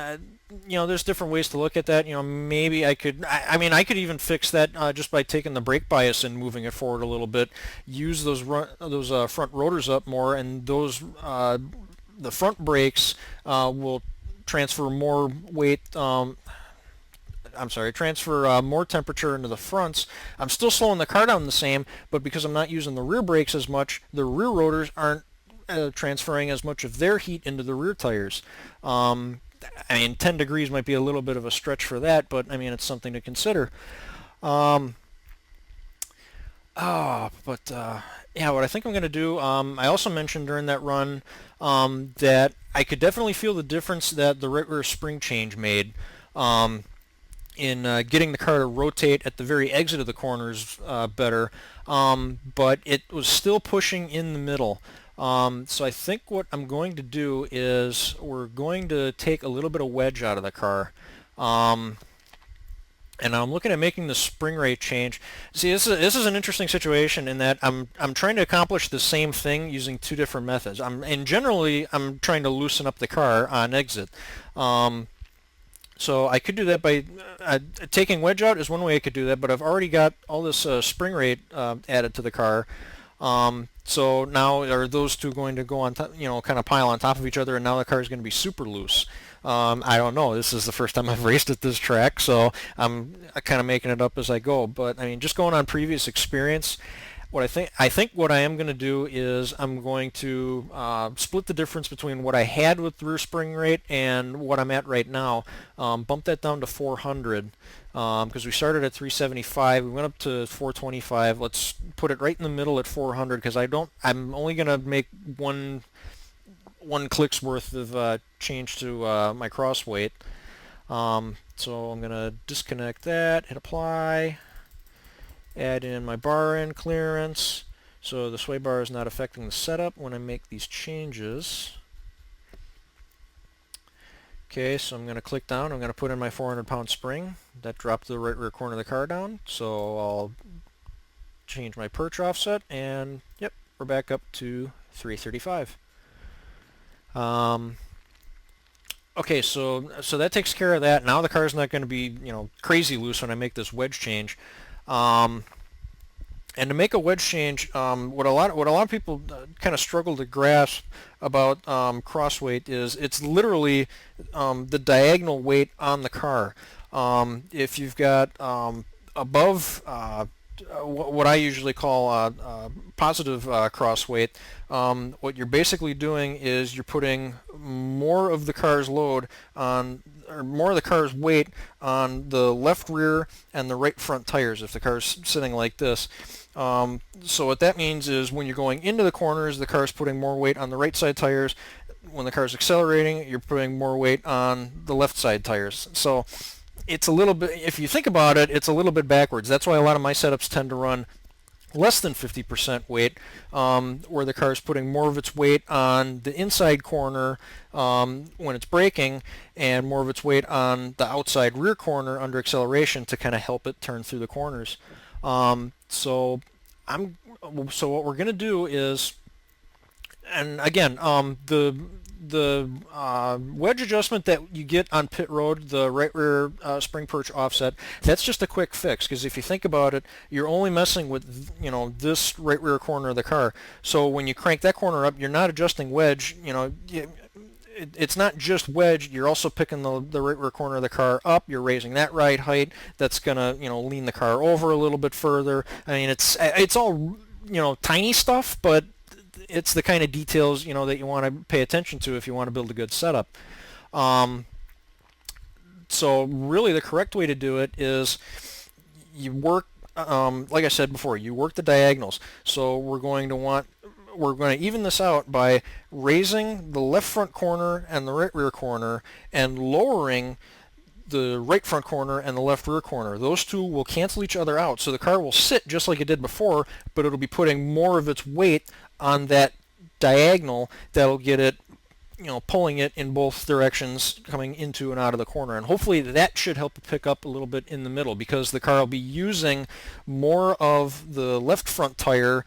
you know, there's different ways to look at that. You know, maybe I could, I mean, I could even fix that just by taking the brake bias and moving it forward a little bit. Use those front rotors up more, and those the front brakes will transfer more weight. Transfer more temperature into the fronts. I'm still slowing the car down the same, but because I'm not using the rear brakes as much, the rear rotors aren't transferring as much of their heat into the rear tires. I mean, 10 degrees might be a little bit of a stretch for that, but I mean, it's something to consider. Yeah, what I think I'm going to do, I also mentioned during that run that I could definitely feel the difference that the right rear spring change made in getting the car to rotate at the very exit of the corners better, but it was still pushing in the middle. So I think what I'm going to do is we're going to take a little bit of wedge out of the car. And I'm looking at making the spring rate change. See, this is an interesting situation in that I'm trying to accomplish the same thing using two different methods. Generally I'm trying to loosen up the car on exit. So I could do that by taking wedge out is one way I could do that, but I've already got all this spring rate added to the car. So now are those two going to go on top, you know, kind of pile on top of each other, and now the car is going to be super loose. I don't know. This is the first time I've raced at this track, so I'm kind of making it up as I go. But I mean, just going on previous experience, what I think what I am going to do is I'm going to split the difference between what I had with rear spring rate and what I'm at right now. Bump that down to 400 because we started at 375. We went up to 425. Let's put it right in the middle at 400 because I'm only going to make one 1 click's worth of change to my cross weight. So I'm going to disconnect that, hit apply, add in my bar end clearance, so the sway bar is not affecting the setup when I make these changes. Okay, so I'm going to click down, I'm going to put in my 400-pound spring. That dropped the right rear corner of the car down, so I'll change my perch offset, and yep, we're back up to 335. Okay, so that takes care of that. Now the car's not going to be, crazy loose when I make this wedge change. And to make a wedge change, what a lot of people kind of struggle to grasp about cross weight is it's literally the diagonal weight on the car. If you've got above what I usually call positive cross weight, what you're basically doing is you're putting more of the car's load on, or more of the car's weight on the left rear and the right front tires if the car's sitting like this. So what that means is when you're going into the corners, the car's putting more weight on the right side tires. When the car's accelerating, you're putting more weight on the left side tires. So it's a little bit, if you think about it, it's a little bit backwards. That's why a lot of my setups tend to run less than 50% weight, where the car is putting more of its weight on the inside corner when it's braking, and more of its weight on the outside rear corner under acceleration to kind of help it turn through the corners. So what we're going to do is, and again, the wedge adjustment that you get on pit road, the right rear spring perch offset, that's just a quick fix, because if you think about it, you're only messing with this right rear corner of the car. So when you crank that corner up, you're not adjusting wedge. It's not just wedge, you're also picking the right rear corner of the car up, you're raising that ride height, that's going to lean the car over a little bit further. I mean, it's all tiny stuff, but it's the kind of details that you want to pay attention to if you want to build a good setup. So really the correct way to do it is you work, like I said before, you work the diagonals. So we're going to even this out by raising the left front corner and the right rear corner and lowering the right front corner and the left rear corner. Those two will cancel each other out, so the car will sit just like it did before, but it'll be putting more of its weight on that diagonal that'll get it, pulling it in both directions coming into and out of the corner. And hopefully that should help it pick up a little bit in the middle, because the car will be using more of the left front tire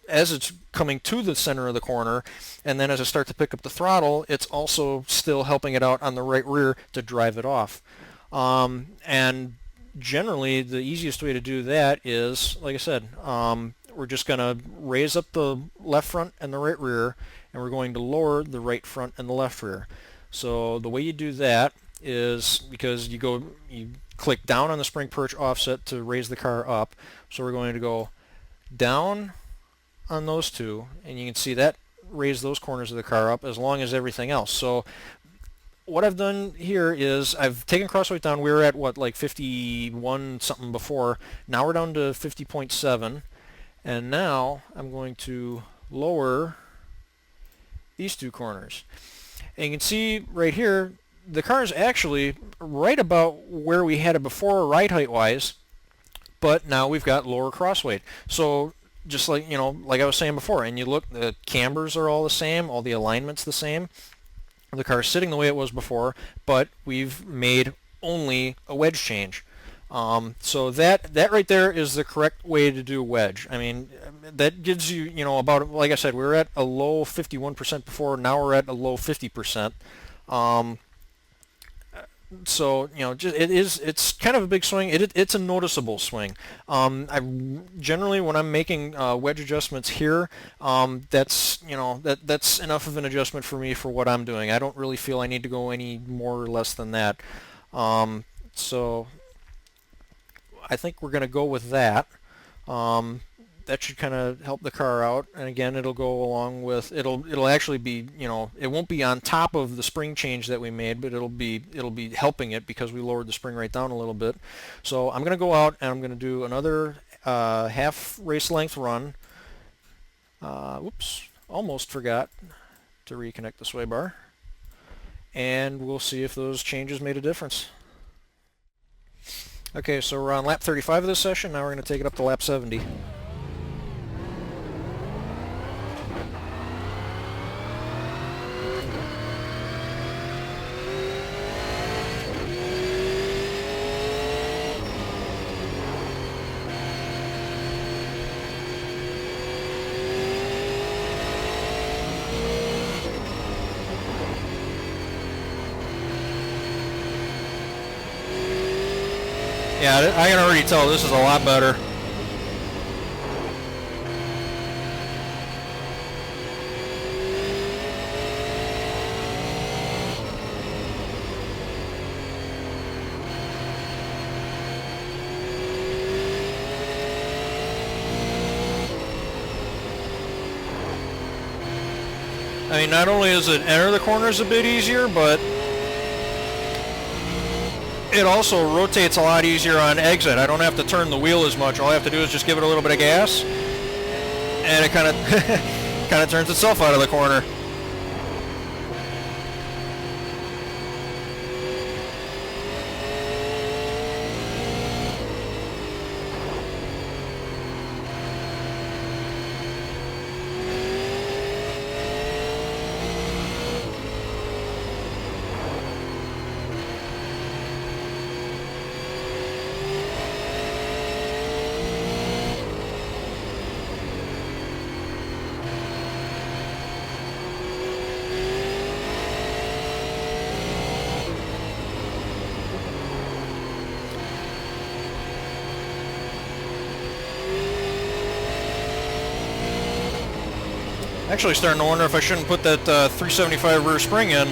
as it's coming to the center of the corner, and then as I start to pick up the throttle, it's also still helping it out on the right rear to drive it off. And generally the easiest way to do that is, like I said, we're just going to raise up the left front and the right rear, and we're going to lower the right front and the left rear. So the way you do that is, because you click down on the spring perch offset to raise the car up, so we're going to go down on those two, and you can see that raise those corners of the car up as long as everything else. So what I've done here is I've taken crossweight down. We were at what, like 51 something before. Now we're down to 50.7, and now I'm going to lower these two corners. And you can see right here the car is actually right about where we had it before ride height wise, but now we've got lower crossweight. So just like like I was saying before, and you look, the cambers are all the same, all the alignment's the same. The car's sitting the way it was before, but we've made only a wedge change. So that right there is the correct way to do wedge. I mean, that gives you, about, like I said, we were at a low 51% before, now we're at a low 50%. So it's kind of a big swing. It's a noticeable swing. I generally, when I'm making wedge adjustments here, that's that's enough of an adjustment for me for what I'm doing. I don't really feel I need to go any more or less than that. So I think we're going to go with that. That should kind of help the car out, and again, it'll go along with, it'll actually be, it won't be on top of the spring change that we made, but it'll be helping it because we lowered the spring right down a little bit. So I'm going to go out and I'm going to do another half race length run. Whoops, almost forgot. to reconnect the sway bar, and we'll see if those changes made a difference. Okay, so we're on lap 35 of this session. Now we're going to take it up to lap 70. Yeah, I can already tell this is a lot better. I mean, not only does it enter the corners a bit easier, but it also rotates a lot easier on exit. I don't have to turn the wheel as much. All I have to do is just give it a little bit of gas, and it kind of kind of turns itself out of the corner. Actually starting to wonder if I shouldn't put that 375 rear spring in.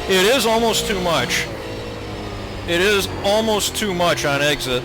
It is almost too much. It is almost too much on exit.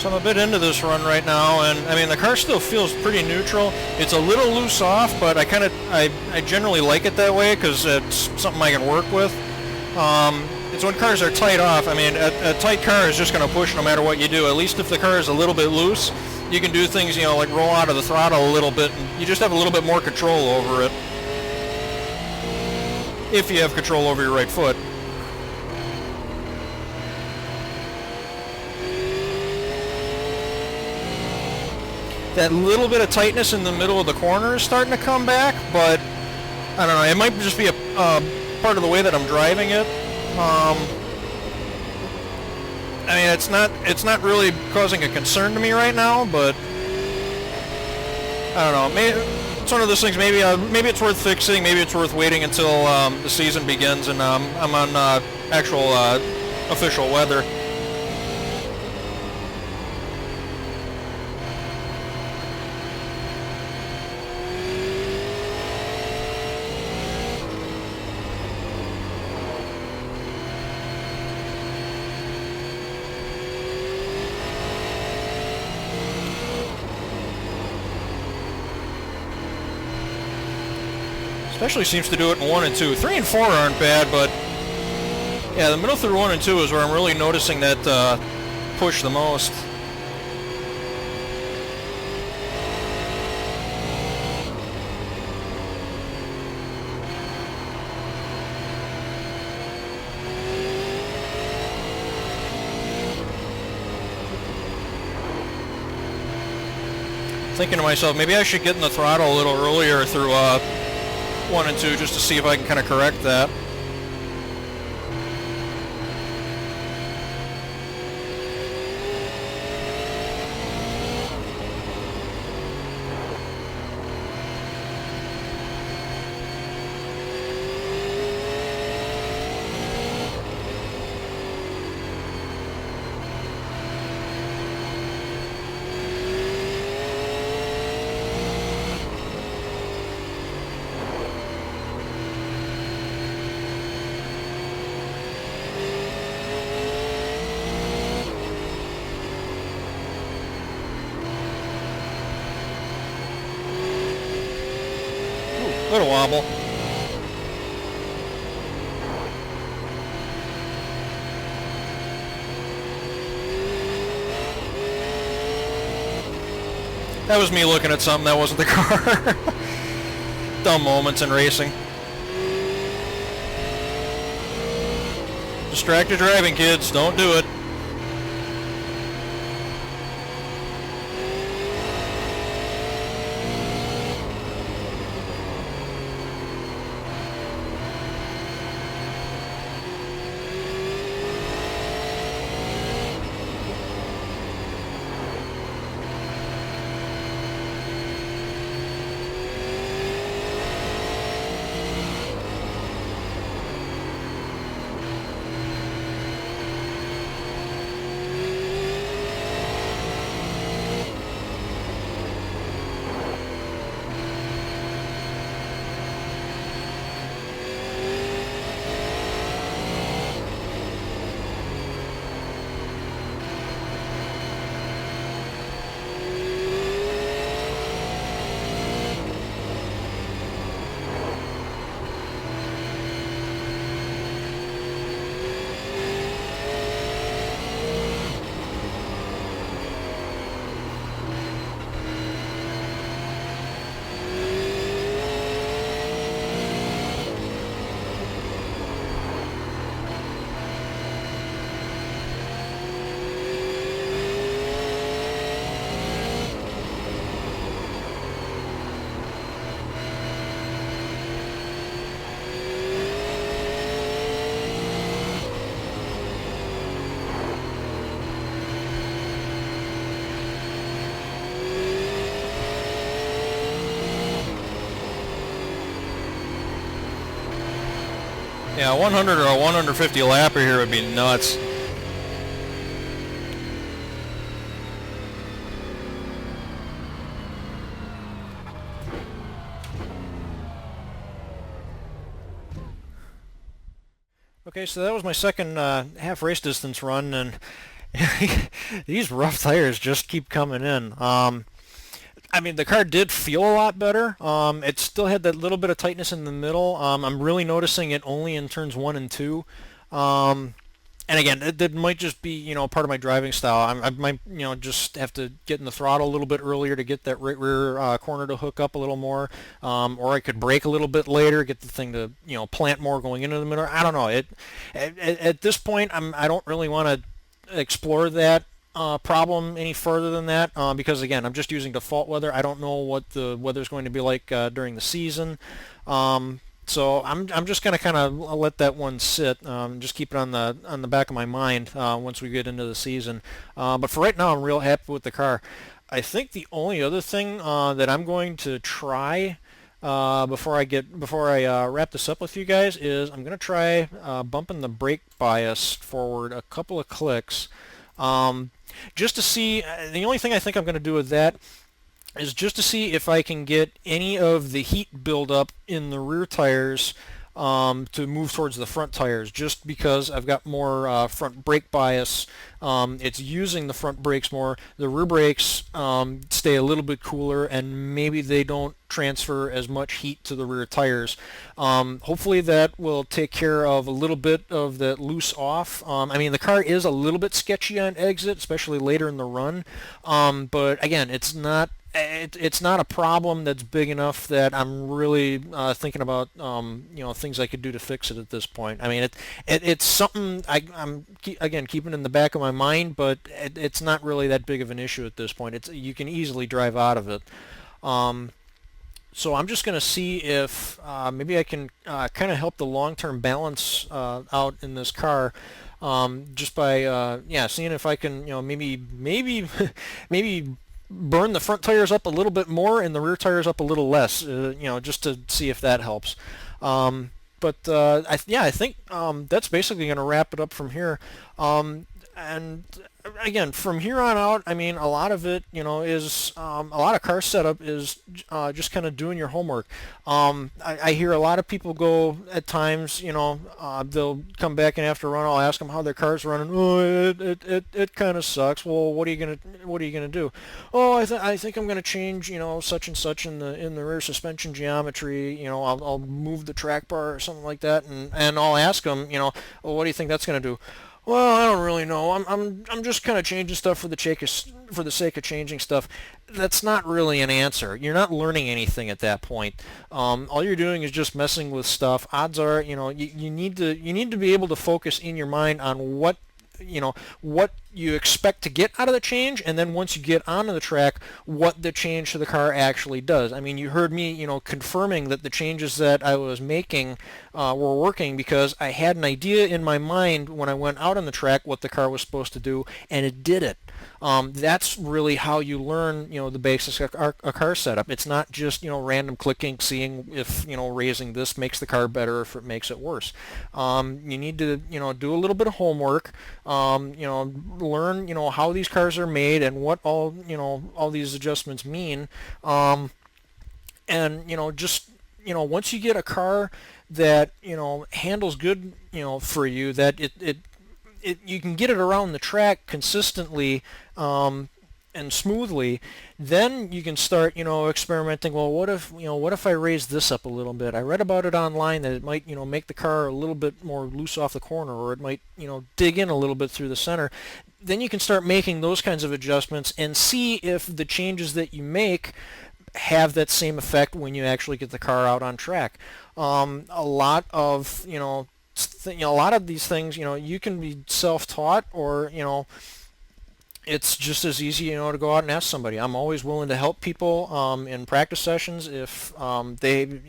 So I'm a bit into this run right now, and I mean the car still feels pretty neutral. It's a little loose off, but I generally like it that way because it's something I can work with. It's when cars are tight off. I mean, a tight car is just going to push no matter what you do. At least if the car is a little bit loose, you can do things, you know, like roll out of the throttle a little bit, and you just have a little bit more control over it. If you have control over your right foot. That little bit of tightness in the middle of the corner is starting to come back, but I don't know, it might just be a part of the way that I'm driving it. I mean, it's not really causing a concern to me right now, but I don't know, maybe it's one of those things. Maybe it's worth fixing, maybe it's worth waiting until the season begins and I'm on actual official weather. Especially seems to do it in 1 and 2. 3 and 4 aren't bad, but yeah, the middle through 1 and 2 is where I'm really noticing that push the most. Thinking to myself, maybe I should get in the throttle a little earlier through 1 and 2 just to see if I can kind of correct that. Little wobble. That was me looking at something that wasn't the car. Dumb moments in racing. Distracted driving, kids. Don't do it. Yeah, 100 or a 150 lapper here would be nuts. Okay, so that was my second half race distance run, and These rough tires just keep coming in. I mean, the car did feel a lot better. It still had that little bit of tightness in the middle. I'm really noticing it only in turns one and two. Um, and again, that might just be, part of my driving style. I might, just have to get in the throttle a little bit earlier to get that right rear corner to hook up a little more, or I could brake a little bit later, get the thing to, plant more going into the middle. I don't know. At this point, I don't really want to explore that problem any further than that, because again, I'm just using default weather. I don't know what the weather's going to be like during the season. So I'm just gonna kind of let that one sit, just keep it on the back of my mind once we get into the season. But for right now, I'm real happy with the car. I think the only other thing that I'm going to try before I wrap this up with you guys is I'm gonna try bumping the brake bias forward a couple of clicks, just to see. The only thing I think I'm gonna do with that is just to see if I can get any of the heat buildup in the rear tires to move towards the front tires, just because I've got more front brake bias. It's using the front brakes more. The rear brakes stay a little bit cooler, and maybe they don't transfer as much heat to the rear tires. Hopefully that will take care of a little bit of that loose off. I mean, the car is a little bit sketchy on exit, especially later in the run, but again, it's not a problem that's big enough that I'm really thinking about things I could do to fix it at this point. I mean, it's something I'm again keeping in the back of my mind, but it's not really that big of an issue at this point. You can easily drive out of it. So I'm just going to see if maybe I can kind of help the long-term balance out in this car, just by seeing if I can maybe maybe burn the front tires up a little bit more and the rear tires up a little less, just to see if that helps. I think that's basically going to wrap it up from here. And again, from here on out, I mean, a lot of it, is a lot of car setup is just kind of doing your homework. I hear a lot of people go at times, they'll come back and after a run, I'll ask them how their car's running. Oh, it kind of sucks. Well, what are you gonna do? Oh, I think I'm gonna change, such and such in the rear suspension geometry. I'll move the track bar or something like that, and I'll ask them, well, what do you think that's gonna do? Well, I don't really know. I'm just kind of changing stuff for the sake of changing stuff. That's not really an answer. You're not learning anything at that point. All you're doing is just messing with stuff. Odds are, you need to be able to focus in your mind on what you expect to get out of the change, and then once you get onto the track, what the change to the car actually does. I mean, you heard me, confirming that the changes that I was making were working, because I had an idea in my mind when I went out on the track what the car was supposed to do, and it did it. That's really how you learn, the basics of a car setup. It's not just, random clicking, seeing if, raising this makes the car better, or if it makes it worse. You need to, do a little bit of homework, learn, how these cars are made and what all these adjustments mean. And, just, once you get a car that, handles good, for you, that you can get it around the track consistently and smoothly, then you can start, experimenting. Well, what if I raise this up a little bit? I read about it online that it might, make the car a little bit more loose off the corner, or it might, dig in a little bit through the center. Then you can start making those kinds of adjustments and see if the changes that you make have that same effect when you actually get the car out on track. A lot of, a lot of these things, you can be self-taught, or, it's just as easy, to go out and ask somebody. I'm always willing to help people in practice sessions if they,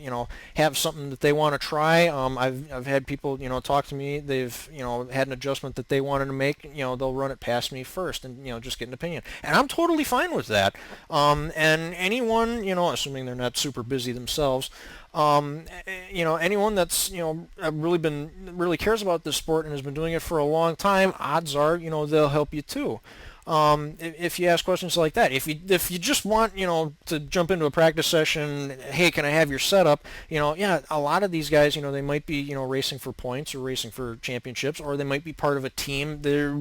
have something that they want to try. I've had people, talk to me. They've, had an adjustment that they wanted to make. They'll run it past me first and, just get an opinion. And I'm totally fine with that. And anyone, assuming they're not super busy themselves, anyone that's, really cares about this sport and has been doing it for a long time, odds are, they'll help you too. if you ask questions like that. If you just want, to jump into a practice session, hey, can I have your setup? Yeah, a lot of these guys, they might be, racing for points or racing for championships, or they might be part of a team. They're,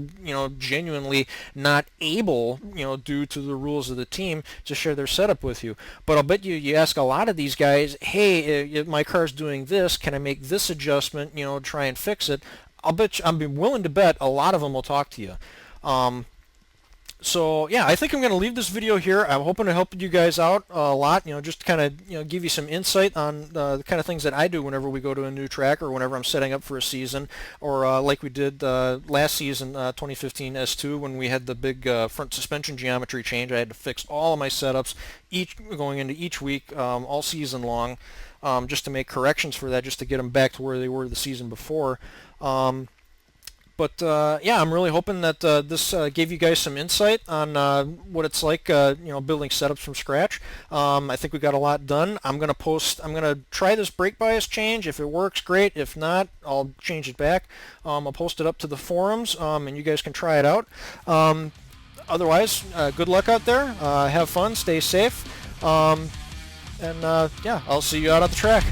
genuinely not able, due to the rules of the team, to share their setup with you. But I'll bet you ask a lot of these guys, hey, my car's doing this, can I make this adjustment, try and fix it? I'm willing to bet a lot of them will talk to you. So yeah, I think I'm going to leave this video here. I'm hoping to help you guys out a lot, just to kind of give you some insight on the kind of things that I do whenever we go to a new track or whenever I'm setting up for a season, or like we did last season, 2015 S2, when we had the big front suspension geometry change. I had to fix all of my setups going into each week, all season long, just to make corrections for that, just to get them back to where they were the season before. But yeah, I'm really hoping that this gave you guys some insight on what it's like, building setups from scratch. I think we got a lot done. I'm gonna try this brake bias change. If it works, great. If not, I'll change it back. I'll post it up to the forums, and you guys can try it out. Otherwise, good luck out there. Have fun. Stay safe. And yeah, I'll see you out at the track.